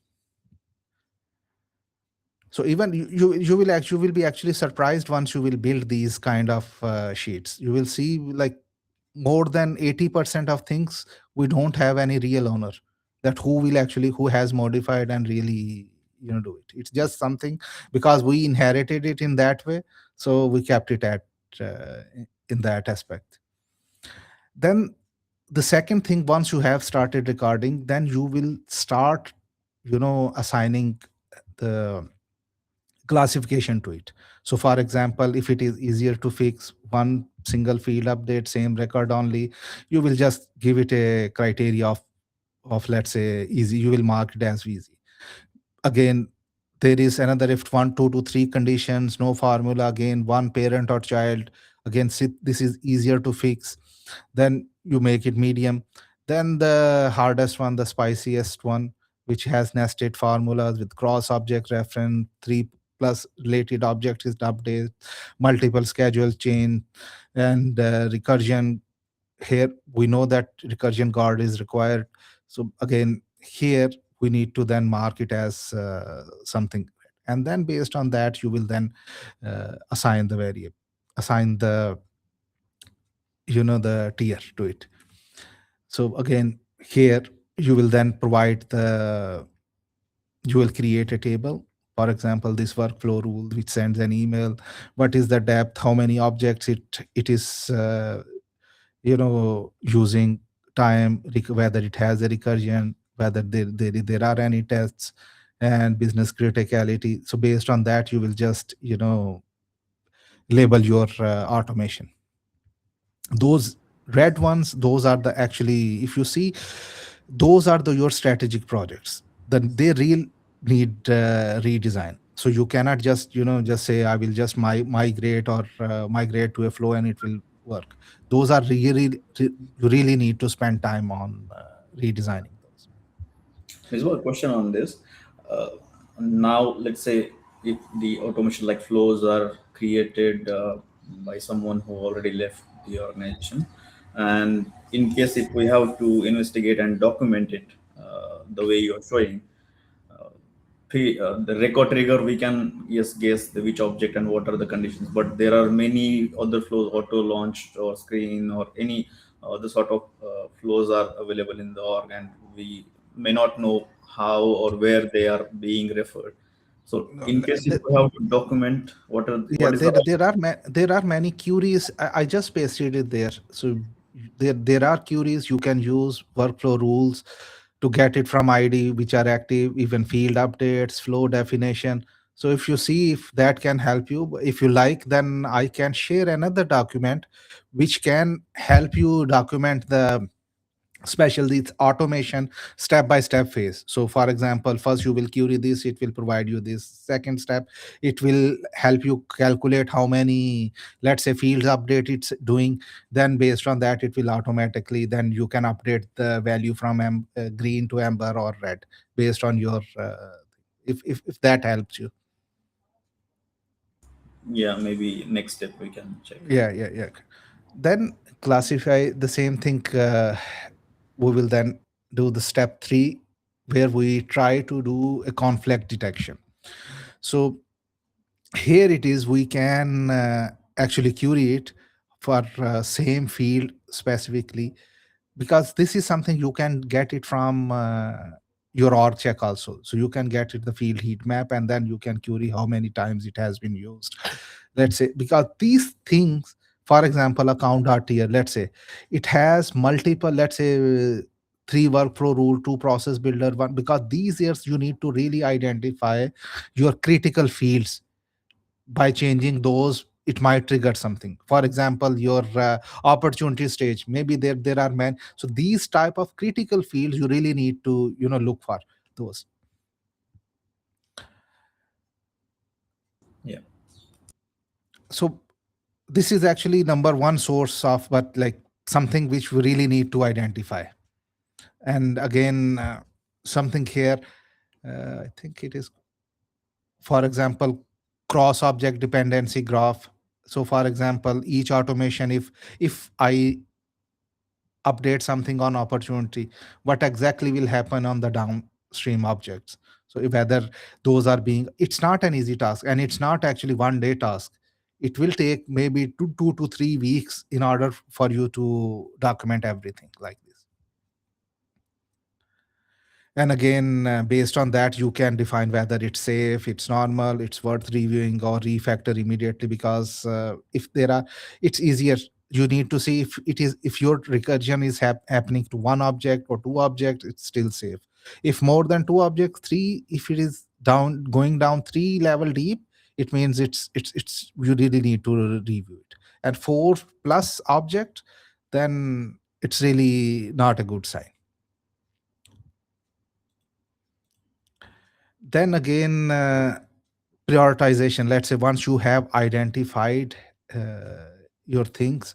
So even you will be actually surprised once you will build these kind of sheets. You will see like more than 80% of things we don't have any real owner, that who has modified and really do it. It's just something because we inherited it in that way. So we kept it at uh, in that aspect. Then the second thing, once you have started recording, then you will start, assigning the classification to it. So for example, if it is easier to fix one single field update, same record only, you will just give it a criteria of let's say easy. You will mark it as easy. Again, there is another, if one, two to three conditions, no formula, again one parent or child, again this is easier to fix, then you make it medium. Then the hardest one, the spiciest one, which has nested formulas with cross object reference, three plus related objects is update, multiple schedule chain, and recursion. Here we know that recursion guard is required. So again, here we need to then mark it as something, and then based on that you will then assign the variable, assign the the tier to it. So again, here you will then provide the, you will create a table. For example, this workflow rule which sends an email, what is the depth, how many objects it is using, time, whether it has a recursion, whether there are any tests, and business criticality. So based on that you will just label your automation. Those red ones, those are the, actually if you see, those are your strategic projects, then they real need redesign. So you cannot just say I will just migrate or migrate to a flow and it will work. Those are you really need to spend time on redesigning those. There's one question on this. Uh, Now, let's say if the automation like flows are created by someone who already left the organization, and in case if we have to investigate and document it the way you're showing, uh, the record trigger, we can yes guess which object and what are the conditions, but there are many other flows, auto launched or screen or any other sort of flows are available in the org, and we may not know how or where they are being referred. So No, in case if we have to document yeah, what is the there are many queries. I just pasted it there. So there are queries you can use, workflow rules to get it from ID which are active, even field updates, flow definition. So if you see if that can help you, if you like, then I can share another document which can help you document the, especially its automation step by step phase. So for example, first you will query this, it will provide you this. Second step, it will help you calculate how many, let's say, fields update it's doing. Then based on that it will automatically, then you can update the value from green to amber or red based on your if that helps you. yeah, maybe next step we can check. Yeah. Then classify the same thing. We will then do the step 3 where we try to do a conflict detection. So here it is, we can actually query it for same field specifically, because this is something you can get it from your org check also. So you can get it the field heat map, and then you can query how many times it has been used. Let's say, because these things, for example, account RTR, let's say it has multiple, let's say, three workflow rule, two process builder, one, because these years you need to really identify your critical fields. By changing those, it might trigger something. For example, your opportunity stage, maybe there are many. So these type of critical fields you really need to look for those. Yeah. So this is actually number one source of, but like something which we really need to identify. And again, something here, I think it is, for example, cross object dependency graph. So for example, each automation, if I update something on opportunity, what exactly will happen on the downstream objects. So whether those are being, it's not an easy task, and it's not actually one day task. It will take maybe 2 to 3 weeks in order for you to document everything like this. And again, based on that, you can define whether it's safe, it's normal, it's worth reviewing, or refactor immediately. Because if there are, it's easier. You need to see if it is, if your recursion is happening to one object or two objects, it's still safe. If more than two objects, three, if it is down, going down three level deep, it means it's you really need to review it. And four plus object, then it's really not a good sign. Then again, prioritization. Let's say once you have identified your things,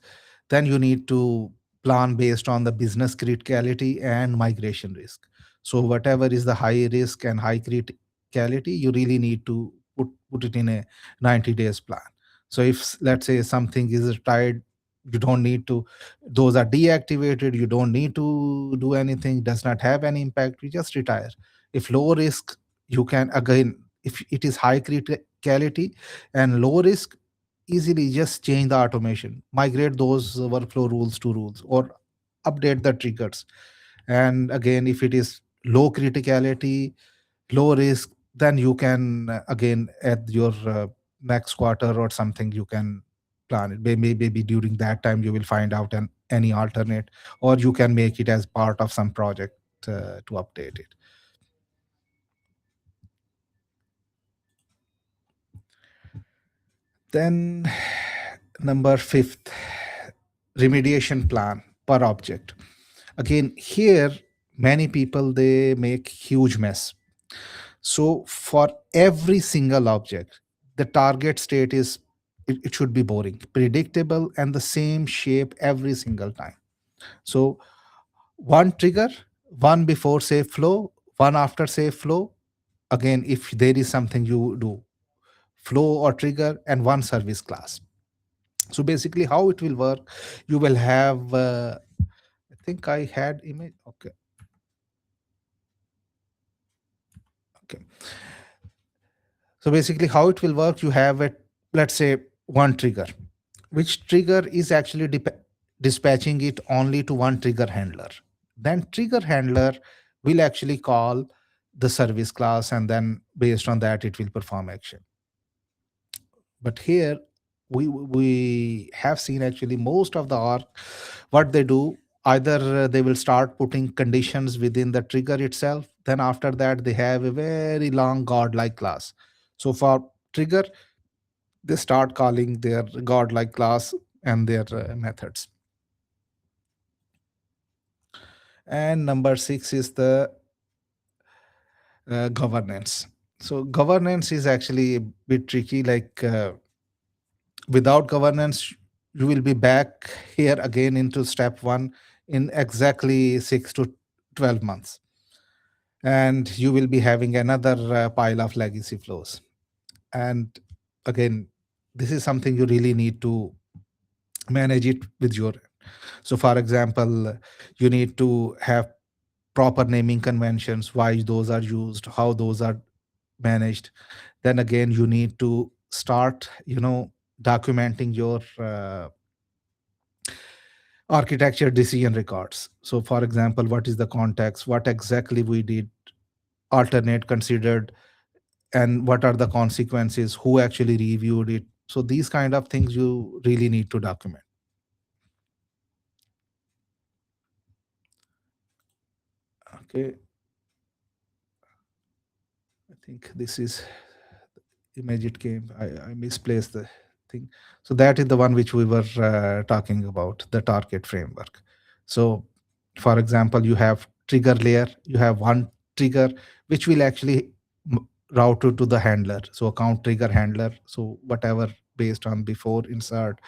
then you need to plan based on the business criticality and migration risk. So whatever is the high risk and high criticality, you really need to put it in a 90 days plan. So if let's say something is retired, you don't need to, those are deactivated, you don't need to do anything, does not have any impact, you just retire. If low risk, you can again, if it is high criticality and low risk, easily just change the automation, migrate those workflow rules to rules, or update the triggers. And again, if it is low criticality, low risk, then you can again at your next quarter or something, you can plan it. Maybe during that time you will find out any alternate, or you can make it as part of some project to update it. Then number fifth, remediation plan per object. Again, here many people, they make huge mess. So for every single object, the target state is, it should be boring, predictable, and the same shape every single time. So one trigger, one before safe flow, one after safe flow. Again, if there is something you do, flow or trigger, and one service class. So basically how it will work, you will have I think I had image. Okay. So basically how it will work, you have it, let's say one trigger, which trigger is actually dispatching it only to one trigger handler. Then trigger handler will actually call the service class, and then based on that it will perform action. But here we have seen actually most of the org, what they do, either they will start putting conditions within the trigger itself, then after that they have a very long godlike class. So for trigger, they start calling their godlike class and their methods. And number six is the governance. So governance is actually a bit tricky. Like without governance, you will be back here again into step one in exactly 6 to 12 months. And you will be having another pile of legacy flows. And again, this is something you really need to manage it with your. So for example, you need to have proper naming conventions, why those are used, how those are managed. Then again, you need to start, documenting your architecture decision records. So for example, what is the context, what exactly we did, alternate considered, and what are the consequences, who actually reviewed it. So these kind of things you really need to document. Okay, I think this is image, it came, I misplaced the thing. So that is the one which we were talking about, the target framework. So for example, you have trigger layer, you have one trigger which will actually route it to the handler, so account trigger handler, so whatever based on before insert,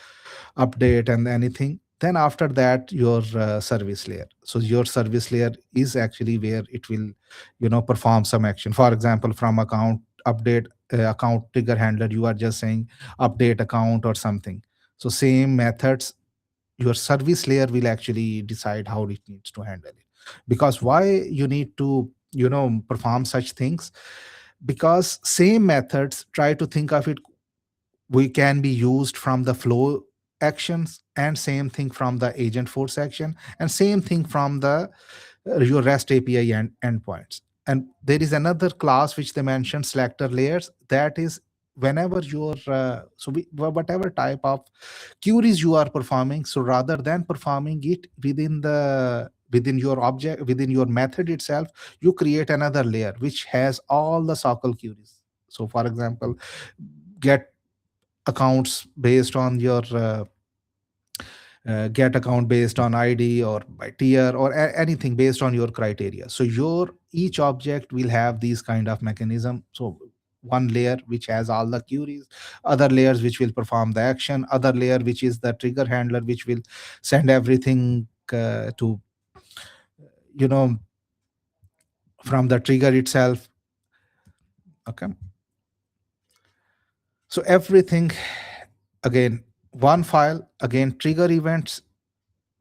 update, and anything. Then after that, your service layer. So your service layer is actually where it will perform some action. For example, from account update, account trigger handler, you are just saying update account or something. So same methods, your service layer will actually decide how it needs to handle it. Because why you need to perform such things? Because same methods, try to think of it, we can be used from the flow actions, and same thing from the Agentforce action, and same thing from the your REST API endpoints. And there is another class which they mentioned, selector layers. That is whenever you're whatever type of queries you are performing, so rather than performing it within your object, within your method itself, you create another layer which has all the socle queries. So for example, get accounts based on your get account based on id or by tier or anything based on your criteria. So your each object will have these kind of mechanism. So one layer which has all the queries, other layers which will perform the action, other layer which is the trigger handler which will send everything to you know from the trigger itself. Okay, so everything, again, one file, again, trigger events,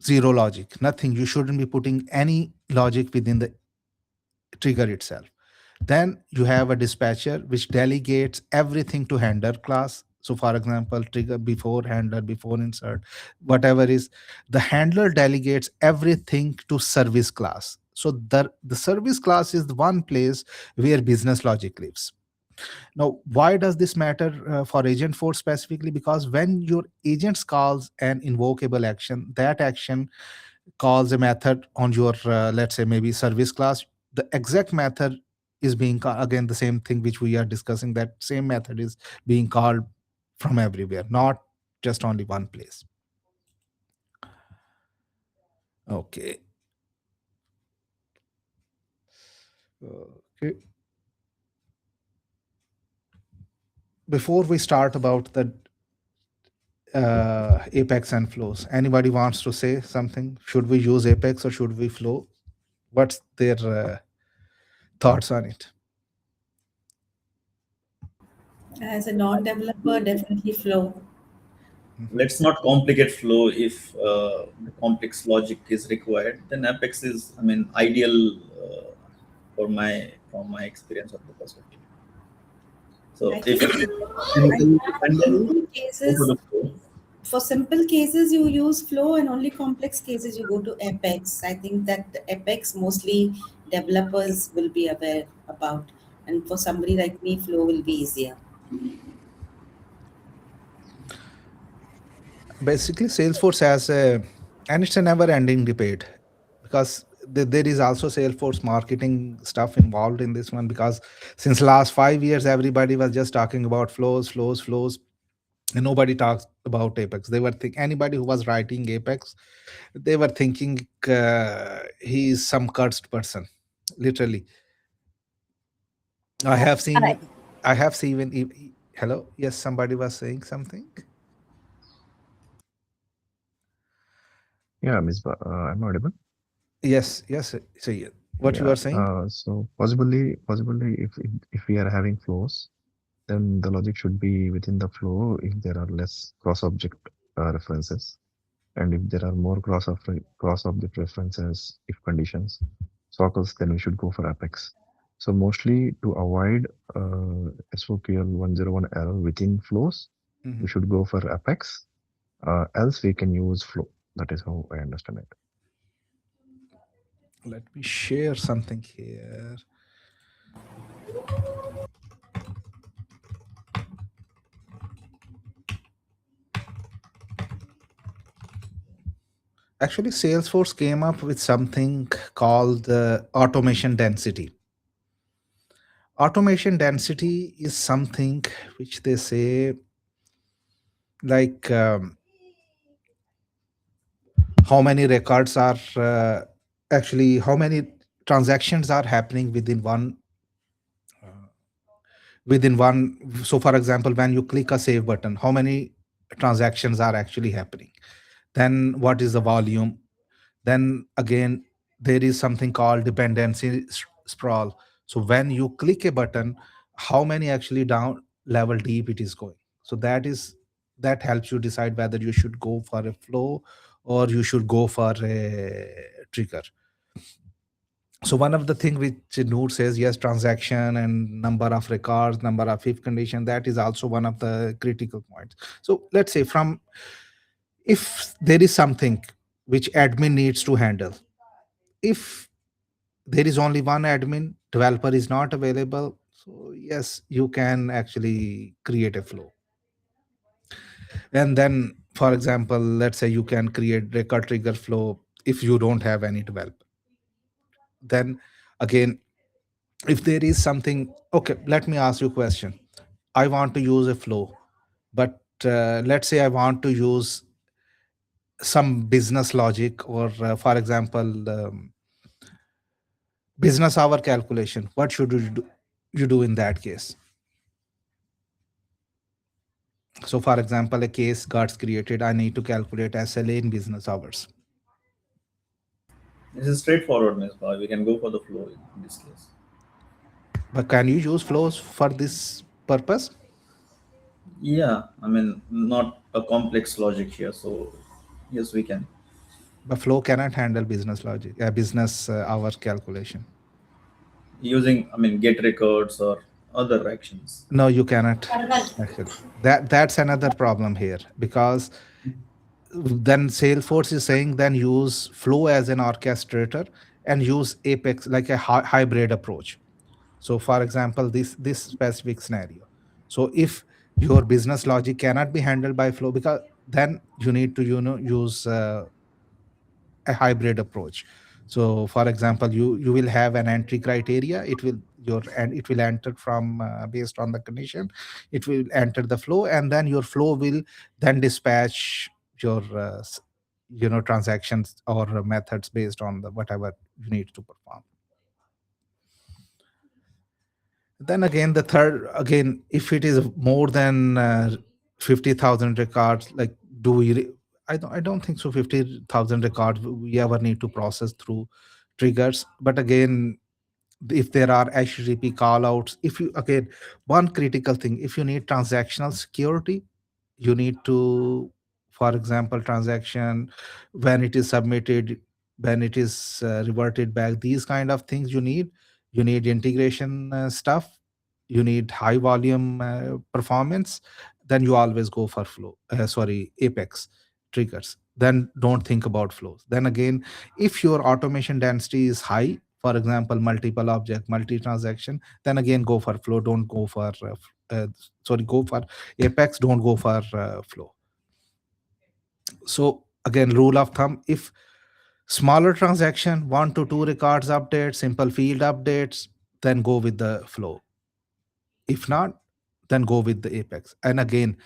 zero logic, nothing. You shouldn't be putting any logic within the trigger itself. Then you have a dispatcher which delegates everything to handler class. So for example, trigger before handler, before insert, whatever is, the handler delegates everything to service class. So the service class is the one place where business logic lives. Now, why does this matter for Agentforce specifically? Because when your agents calls an invocable action, that action calls a method on your, let's say, maybe service class. The exact method is being again the same thing which we are discussing. That same method is being called from everywhere, not just only one place. Okay. Okay. Before we start about the Apex and flows, anybody wants to say something? Should we use Apex or should we flow? What's their thoughts on it? As a non-developer, definitely flow. Let's not complicate flow. If the complex logic is required, then Apex is, I mean, ideal from my experience of the perspective. So I if think it's simple cases, go to the flow. for simple cases you use flow, and only complex cases you go to Apex. I think that the Apex mostly developers will be aware about, and for somebody like me, flow will be easier. Basically, Salesforce has and it's a never-ending debate, because there is also Salesforce marketing stuff involved in this one, because since last 5 years everybody was just talking about flows, and nobody talks about Apex. They were anybody who was writing Apex, they were thinking he is some cursed person, literally. I have seen hello, yes, somebody was saying something. Yeah, Misbah, I'm audible. Yes, so what you Yeah. are saying. So possibly, if we are having flows, then the logic should be within the flow if there are less cross-object references, and if there are more cross-object references, if conditions, sockles, then we should go for Apex. So mostly to avoid SOQL 101 error within flows, we should go for Apex. Else we can use flow. That is how I understand it. Let me share something here. Actually, Salesforce came up with something called automation density. Automation density is something which they say, like, how many records are actually, how many transactions are happening within one. So for example, when you click a save button, how many transactions are actually happening? Then what is the volume? Then again, there is something called dependency sprawl. So when you click a button, how many actually down level deep it is going? So that helps you decide whether you should go for a flow or you should go for a trigger. So one of the thing which Noor says, yes, transaction and number of records, number of if condition, that is also one of the critical points. So let's say if there is something which admin needs to handle, if there is only one admin developer is not available, so yes, you can actually create a flow. And then, for example, let's say you can create record trigger flow if you don't have any developer. Then again, if there is something, okay, let me ask you a question. I want to use a flow, but let's say I want to use some business logic, or for example, business hour calculation. What should you do in that case? So for example, a case gets created, I need to calculate SLA in business hours. This is straightforward, Ms. Bhav. We can go for the flow in this case. But can you use flows for this purpose? Yeah, I mean, not a complex logic here. So, yes, we can. But flow cannot handle business logic, business hour calculation. Using, I mean, get records or other actions. No, you cannot. Actually, that's another problem here, because then Salesforce is saying then use flow as an orchestrator and use Apex like a hybrid approach. So for example, this specific scenario. So if your business logic cannot be handled by flow, because then you need to use a hybrid approach. So for example, you will have an entry criteria. It will enter from based on the condition. It will enter the flow, and then your flow will then dispatch your transactions or methods based on the whatever you need to perform. Then again, the third, again, if it is more than 50,000 records, like do we? I don't think so. 50,000 records we ever need to process through triggers. But again, if there are HTTP callouts, if you again, one critical thing, if you need transactional security, you need to, for example, transaction when it is submitted, when it is reverted back, these kind of things you need integration stuff, you need high volume performance, then you always go for flow sorry Apex triggers. Then don't think about flows. Then again, if your automation density is high, for example, multiple object, multi transaction, then again go for flow. Don't go for go for Apex, don't go for flow. So again, rule of thumb, if smaller transaction, 1 to 2 records updates, simple field updates, then go with the flow. If not, then go with the Apex. And again,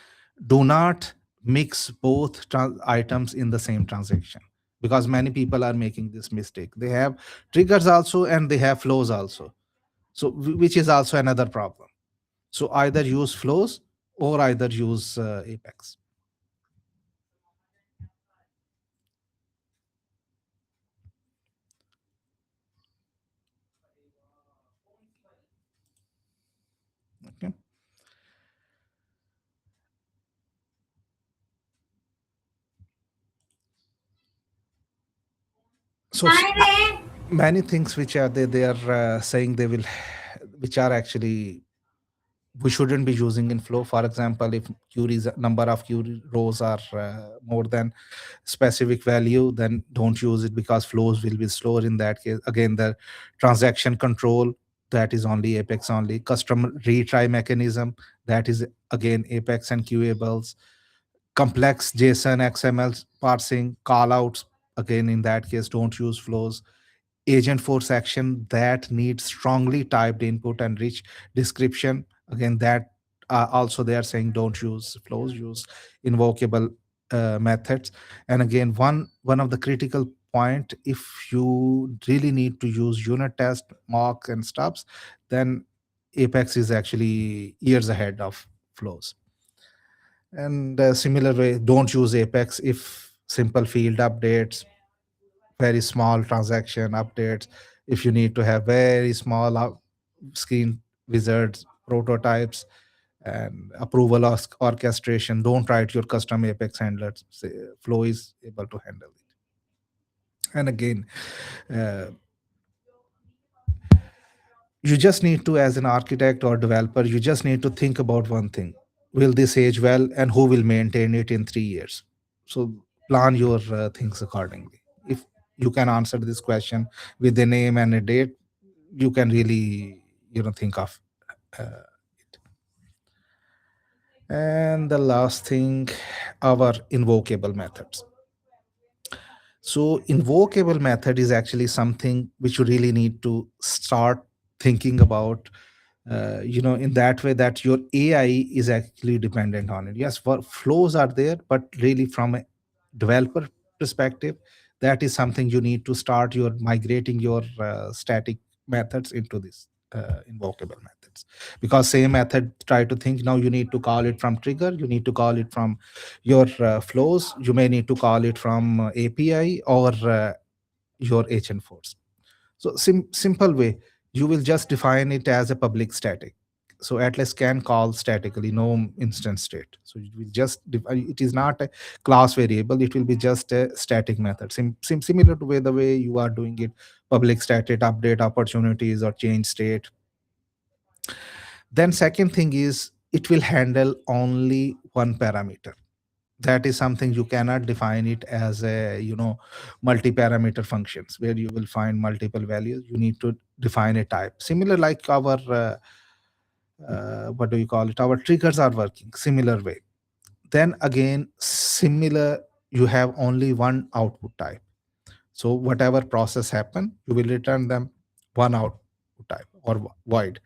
do not mix both items in the same transaction, because many people are making this mistake. They have triggers also and they have flows also. So which is also another problem. So either use flows or either use Apex. Okay. So many things which are they are saying they will, which are actually we shouldn't be using in flow. For example, if queries, number of query rows are more than specific value, then don't use it, because flows will be slower in that case. Again, the transaction control, that is only Apex only. Custom retry mechanism, that is again Apex and queuables. Complex JSON XML parsing, callouts, again in that case don't use flows. Agentforce action, that needs strongly typed input and rich description, again that also they are saying don't use flows, use invocable methods. And again, one of the critical point, if you really need to use unit test, mock and stubs, then Apex is actually years ahead of flows. And similar way, don't use Apex if simple field updates, very small transaction updates, if you need to have very small screen wizards, prototypes, and approval orchestration, don't write your custom Apex handlers. Flow is able to handle it. And again, uh, you just need to, as an architect or developer, you just need to think about one thing: will this age well, and who will maintain it in 3 years? So plan your things accordingly. If you can answer this question with a name and a date, you can really think of it. And the last thing, our invocable methods. So invocable method is actually something which you really need to start thinking about, in that way that your AI is actually dependent on it. Yes, for flows are there, but really from a developer perspective, that is something you need to start your migrating your static methods into this invocable methods, because same method, try to think now, you need to call it from trigger, you need to call it from your flows, you may need to call it from API or your Agentforce. So simple way, you will just define it as a public static. So Atlas can call statically, no instance state. So it will just it is not a class variable. It will be just a static method. Similar to the way you are doing it, public static update opportunities or change state. Then second thing is it will handle only one parameter. That is something you cannot define it as a multi-parameter functions where you will find multiple values. You need to define a type, similar like our what do you call it, our triggers are working similar way. Then again, similar, you have only one output type. So whatever process happen, you will return them one output type, or void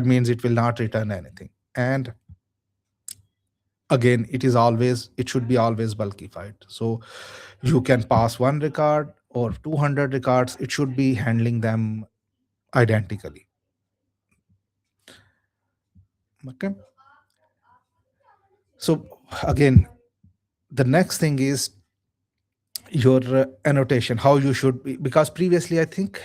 means it will not return anything. And again, it should be always bulkified. So you can pass one record or 200 records, it should be handling them identically. Okay. So again, the next thing is your annotation, how you should be, because previously I think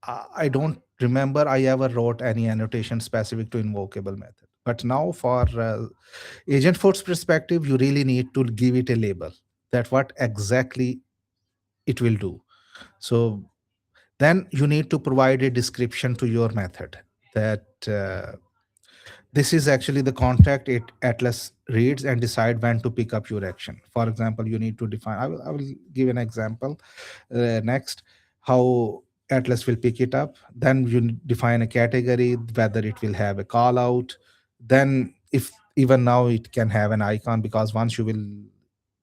I don't remember I ever wrote any annotation specific to invocable method. But now for Agentforce perspective, you really need to give it a label that what exactly it will do. So then you need to provide a description to your method that this is actually the contract it Atlas reads and decide when to pick up your action. For example, you need to define, I will give an example next, how Atlas will pick it up. Then you define a category, whether it will have a call out. Then if even now it can have an icon, because once you will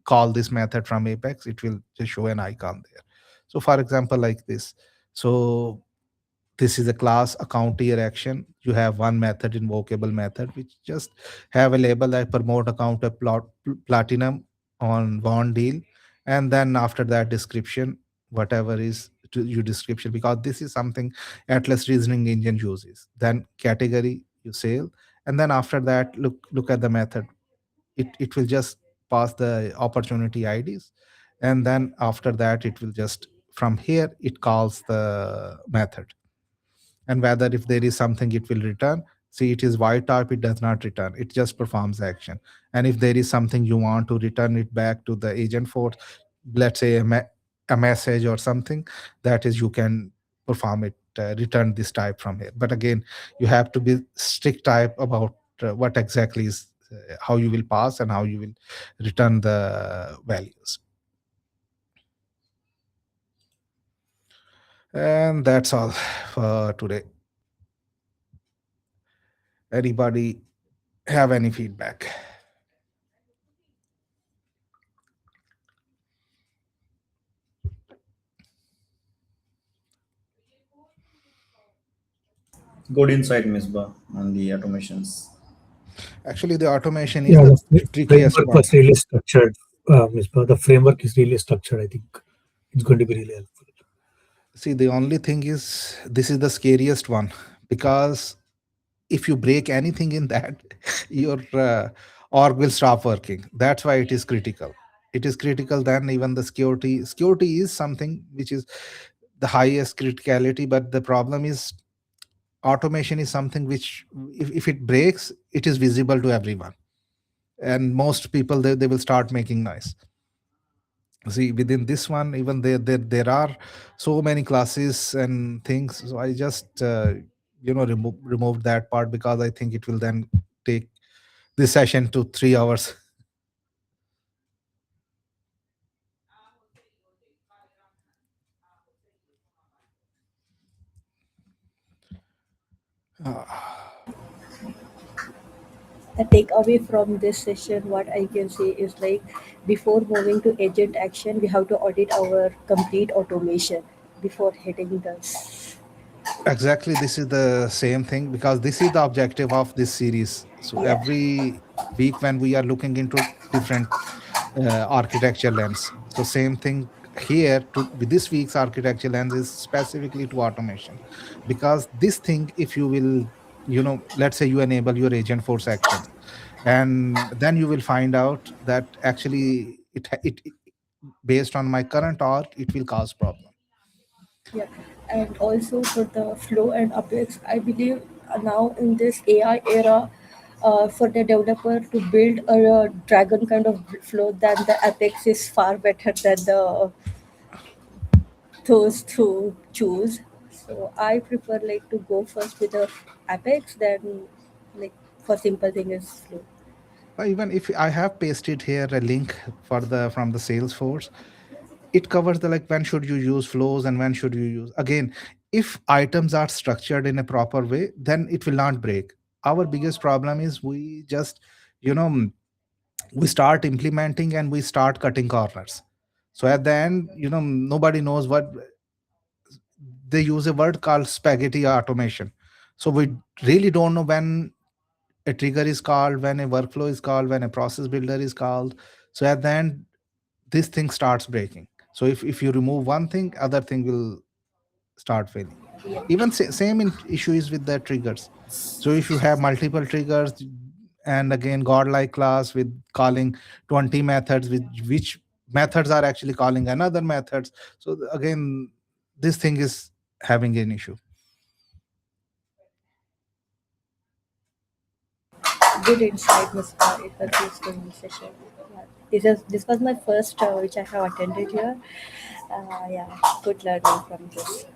call this method from Apex, it will just show an icon there. So for example, like this. So this is a class account year action. You have one method, invocable method, which just have a label like promote account a platinum on one deal. And then after that description, whatever is to your description, because this is something Atlas reasoning engine uses. Then category you sale. And then after that, look at the method. It will just pass the opportunity IDs. And then after that, it will just from here, it calls the method, and whether if there is something it will return. See, it is white type, it does not return, it just performs action. And if there is something you want to return it back to the Agentforce, let's say a message or something, that is you can perform it, return this type from here. But again, you have to be strict type about what exactly is how you will pass and how you will return the values. And that's all for today. Anybody have any feedback? Good insight, Misbah, on the automations. Actually, the automation is Yeah, the the trickiest framework one. was really structured, Misbah. The framework is really structured. I think it's going to be really helpful. See, the only thing is, this is the scariest one, because if you break anything in that, your org will stop working. That's why it is critical. It is critical than even the security. Security is something which is the highest criticality, but the problem is automation is something which, if it breaks, it is visible to everyone. And most people, they will start making noise. See, within this one, even there are so many classes and things. So I just removed that part, because I think it will then take this session to 3 hours. A takeaway from this session, what I can say is like before moving to agent action, we have to audit our complete automation before hitting this. Exactly, this is the same thing because this is the objective of this series. So Yeah, every week when we are looking into different architecture lens, so same thing here to with this week's architecture lens is specifically to automation, because this thing, if you will, let's say you enable your agent force actions, and then you will find out that actually it based on my current org, it will cause problem. yeah. And also for the flow and Apex, I believe now in this AI era, for the developer to build a dragon kind of flow, than the Apex is far better than the those to choose. So I prefer like to go first with the Apex, then like for simple thing is flow. Even if I have pasted here a link for the from the Salesforce, it covers the like when should you use flows and when should you use again. If items are structured in a proper way, then it will not break. Our biggest problem is we just, you know mm, we start implementing and we start cutting corners. So at the end, nobody knows what they use a word called spaghetti automation. So we really don't know when a trigger is called, when a workflow is called, when a process builder is called. So at the end, this thing starts breaking. So if you remove one thing, other thing will start failing. Even same issue is with the triggers. So if you have multiple triggers, and again godlike class with calling 20 methods, with which methods are actually calling another methods, so again this thing is having an issue. Good insight, Ms. It was useful session. Yeah. This was my first which I have attended here. Yeah, good learning from this.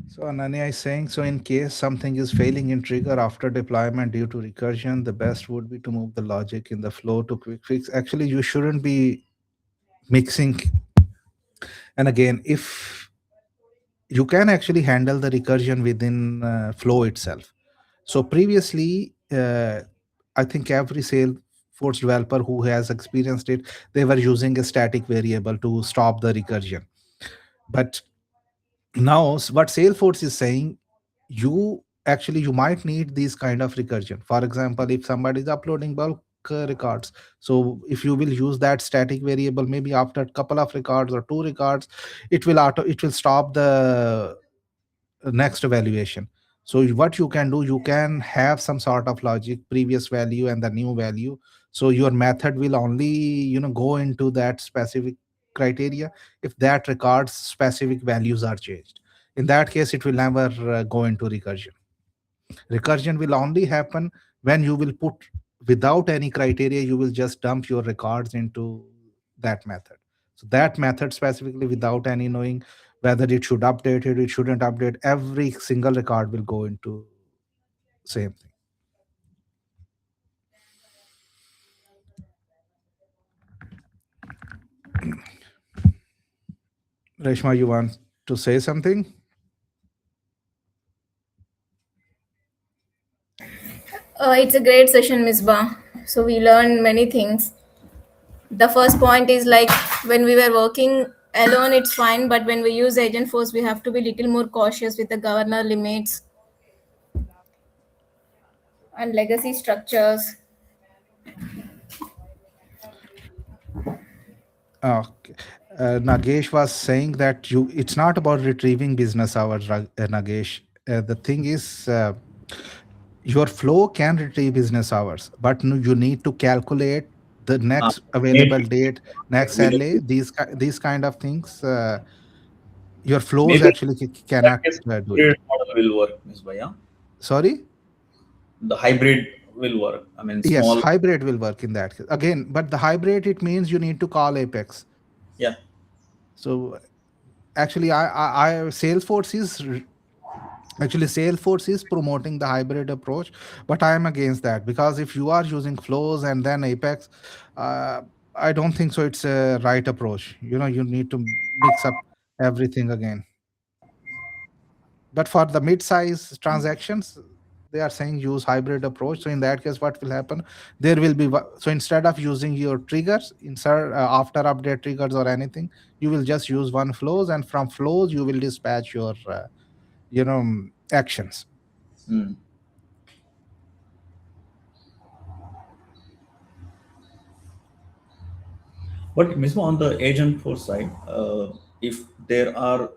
So Ananya is saying, so in case something is failing in trigger after deployment due to recursion, the best would be to move the logic in the flow to quick fix. Actually, you shouldn't be mixing. And again, if you can actually handle the recursion within flow itself. So previously, I think every Salesforce developer who has experienced it, they were using a static variable to stop the recursion. But now what Salesforce is saying, you might need these kind of recursion. For example, if somebody is uploading bulk records, so if you will use that static variable, maybe after a couple of records or two records, it will stop the next evaluation. So what you can do, you can have some sort of logic, previous value and the new value. So your method will only go into that specific criteria if that records specific values are changed. In that case, it will never go into recursion. Recursion will only happen when you will put, without any criteria, you will just dump your records into that method. So that method specifically, without any knowing whether it should update it shouldn't update, every single record will go into same thing. Reshma, you want to say something? It's a great session, Miss Ba. So we learned many things. The first point is like when we were working alone, it's fine, but when we use Agentforce, we have to be little more cautious with the governor limits and legacy structures. Okay. Nagesh was saying that it's not about retrieving business hours, Nagesh. The thing is, your flow can retrieve business hours, but you need to calculate the next available Maybe, date, next LA, these kind of things. Your flows maybe actually that cannot case do it. hybrid model will work, Ms. Bhaiya. Sorry. The hybrid will work. I mean, Yes, small. hybrid will work in that case. Again, but the hybrid, it means you need to call Apex. Yeah. So actually, I Salesforce is Actually, Salesforce is promoting the hybrid approach, but I am against that, because if you are using flows and then Apex, uh, I don't think so. It's a right approach. You need to mix up everything again. But for the mid-size transactions, they are saying use hybrid approach. So in that case, what will happen? There will be so instead of using your triggers, insert after update triggers or anything, you will just use one flows, and from flows you will dispatch your actions. Mm. But Mismo, on the agent force side, if there are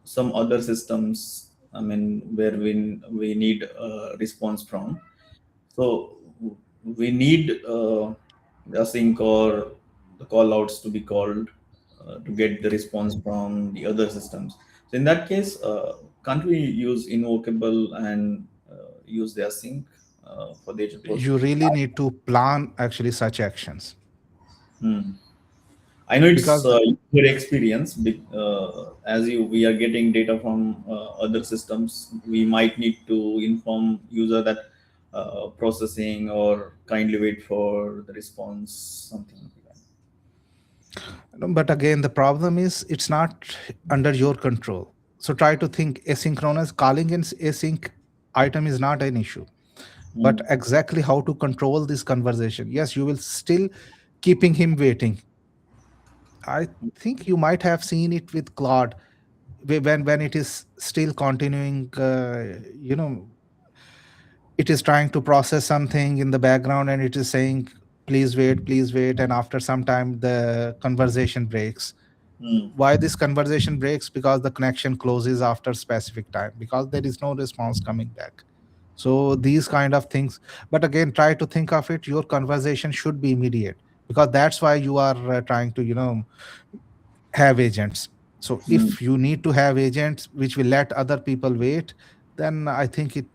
some other systems, I mean, where we need a response from, so we need the sync or the call outs to be called to get the response from the other systems. So in that case, can't we use invocable and use the async for the agent force? You really need to plan actually such actions, Hmm. I know it's because your experience. As we are getting data from other systems, we might need to inform user that processing or kindly wait for the response, something like that. but again the problem is it's not under your control. So try to think asynchronous calling in async item is not an issue, but Mm, exactly how to control this conversation. Yes, you will still keeping him waiting. I think you might have seen it with Claude, when it is still continuing, it is trying to process something in the background and it is saying please wait, and after some time the conversation breaks. mm, Why this conversation breaks? Because the connection closes after specific time, because there is no response coming back. So these kind of things. But again, try to think of it, your conversation should be immediate, because that's why you are trying to have agents. So mm. if you need to have agents which will let other people wait, then I think it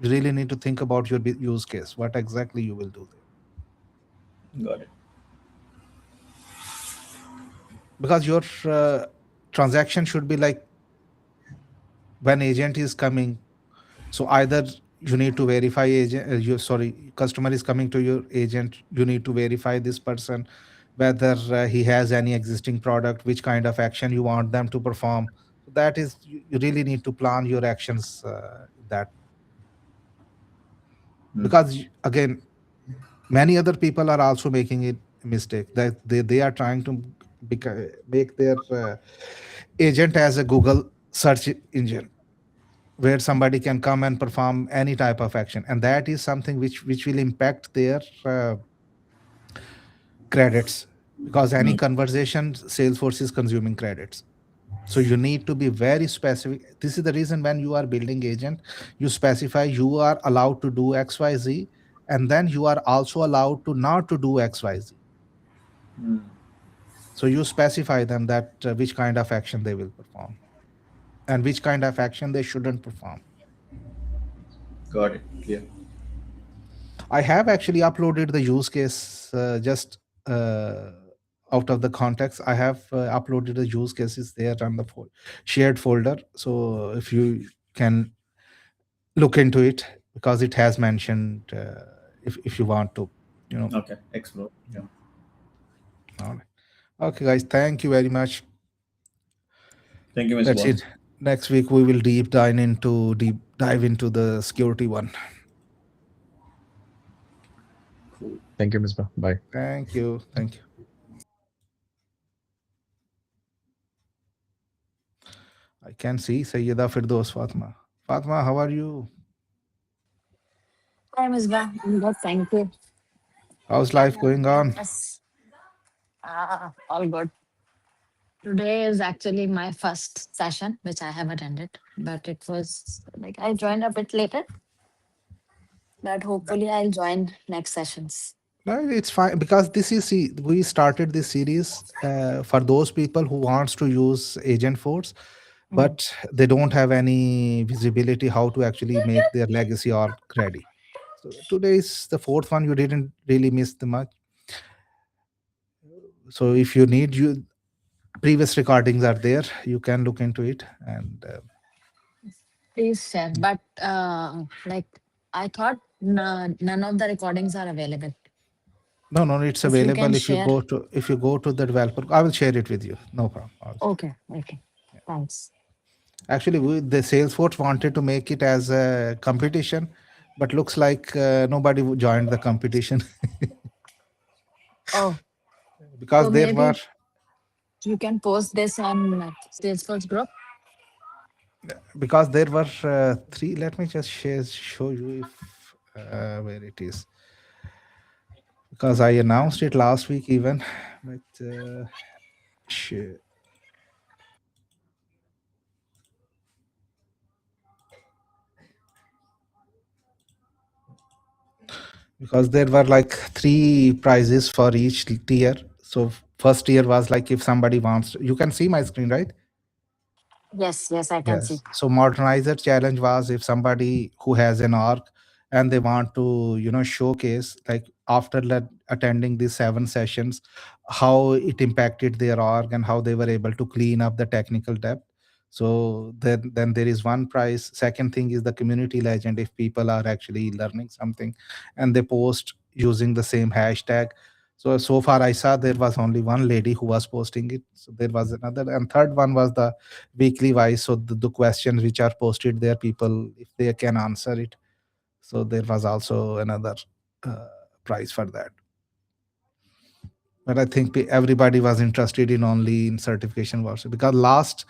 you really need to think about your use case, what exactly you will do there. Got it. Because your transaction should be like, when agent is coming, so either you need to verify agent, you sorry, customer is coming to your agent, you need to verify this person, whether he has any existing product, which kind of action you want them to perform. So that is, you really need to plan your actions, that, Mm, because again, many other people are also making it mistake, that they are trying to make their agent as a Google search engine, where somebody can come and perform any type of action, and that is something which will impact their credits, because any mm, conversation Salesforce is consuming credits. So you need to be very specific. This is the reason when you are building agent, you specify you are allowed to do XYZ, and then you are also allowed to not to do XYZ. mm. So you specify them that which kind of action they will perform and which kind of action they shouldn't perform. Got it. Clear. I have actually uploaded the use case, just uh, out of the context. I have uploaded the use cases there on the shared folder. So if you can look into it, because it has mentioned, if you want to, you know. Okay. Explore. Yeah. All right. Okay, guys. Thank you very much. Thank you, Mr. That's Boss. it. Next week we will deep dive into the security one. Cool. Thank you, Misbah. Bye. Thank you. Thank you. I can see Sayyida Firdos Fatma. Fatma, how are you? Hi, Misbah. I'm good, thank you. How's life going on? Yes, all good. Today is actually my first session, which I have attended, but it was like I joined a bit later, but hopefully I'll join next sessions. No, it's fine, because this is, see, we started this series for those people who wants to use Agentforce, Mm. but they don't have any visibility how to actually make their legacy org ready. So today is the fourth one. You didn't really miss the much. So if you need, you previous recordings are there. You can look into it, and Please share. But like I thought none of the recordings are available. No, it's If you can available share. if you go to the developer. I will share it with you. No problem. Okay. Thanks. Actually, the Salesforce wanted to make it as a competition, but looks like nobody joined the competition Oh, because so there were maybe you can post this on Salesforce group. three. Let me just show you if where it is, because I announced it last week even, but share. Because there were like three prizes for each tier. So first tier was like if somebody wants, you can see my screen, right? Yes, I can see. Yes. So modernizer challenge was if somebody who has an org and they want to, showcase like after attending these 7 sessions, how it impacted their org and how they were able to clean up the technical debt. So then there is one prize. Second thing is the community legend. If people are actually learning something and they post using the same hashtag. So far I saw there was only one lady who was posting it. So there was another, and third one was the weekly wise. So the questions which are posted there, people if they can answer it. So there was also another prize for that. But I think everybody was interested in only in certification workshop, because last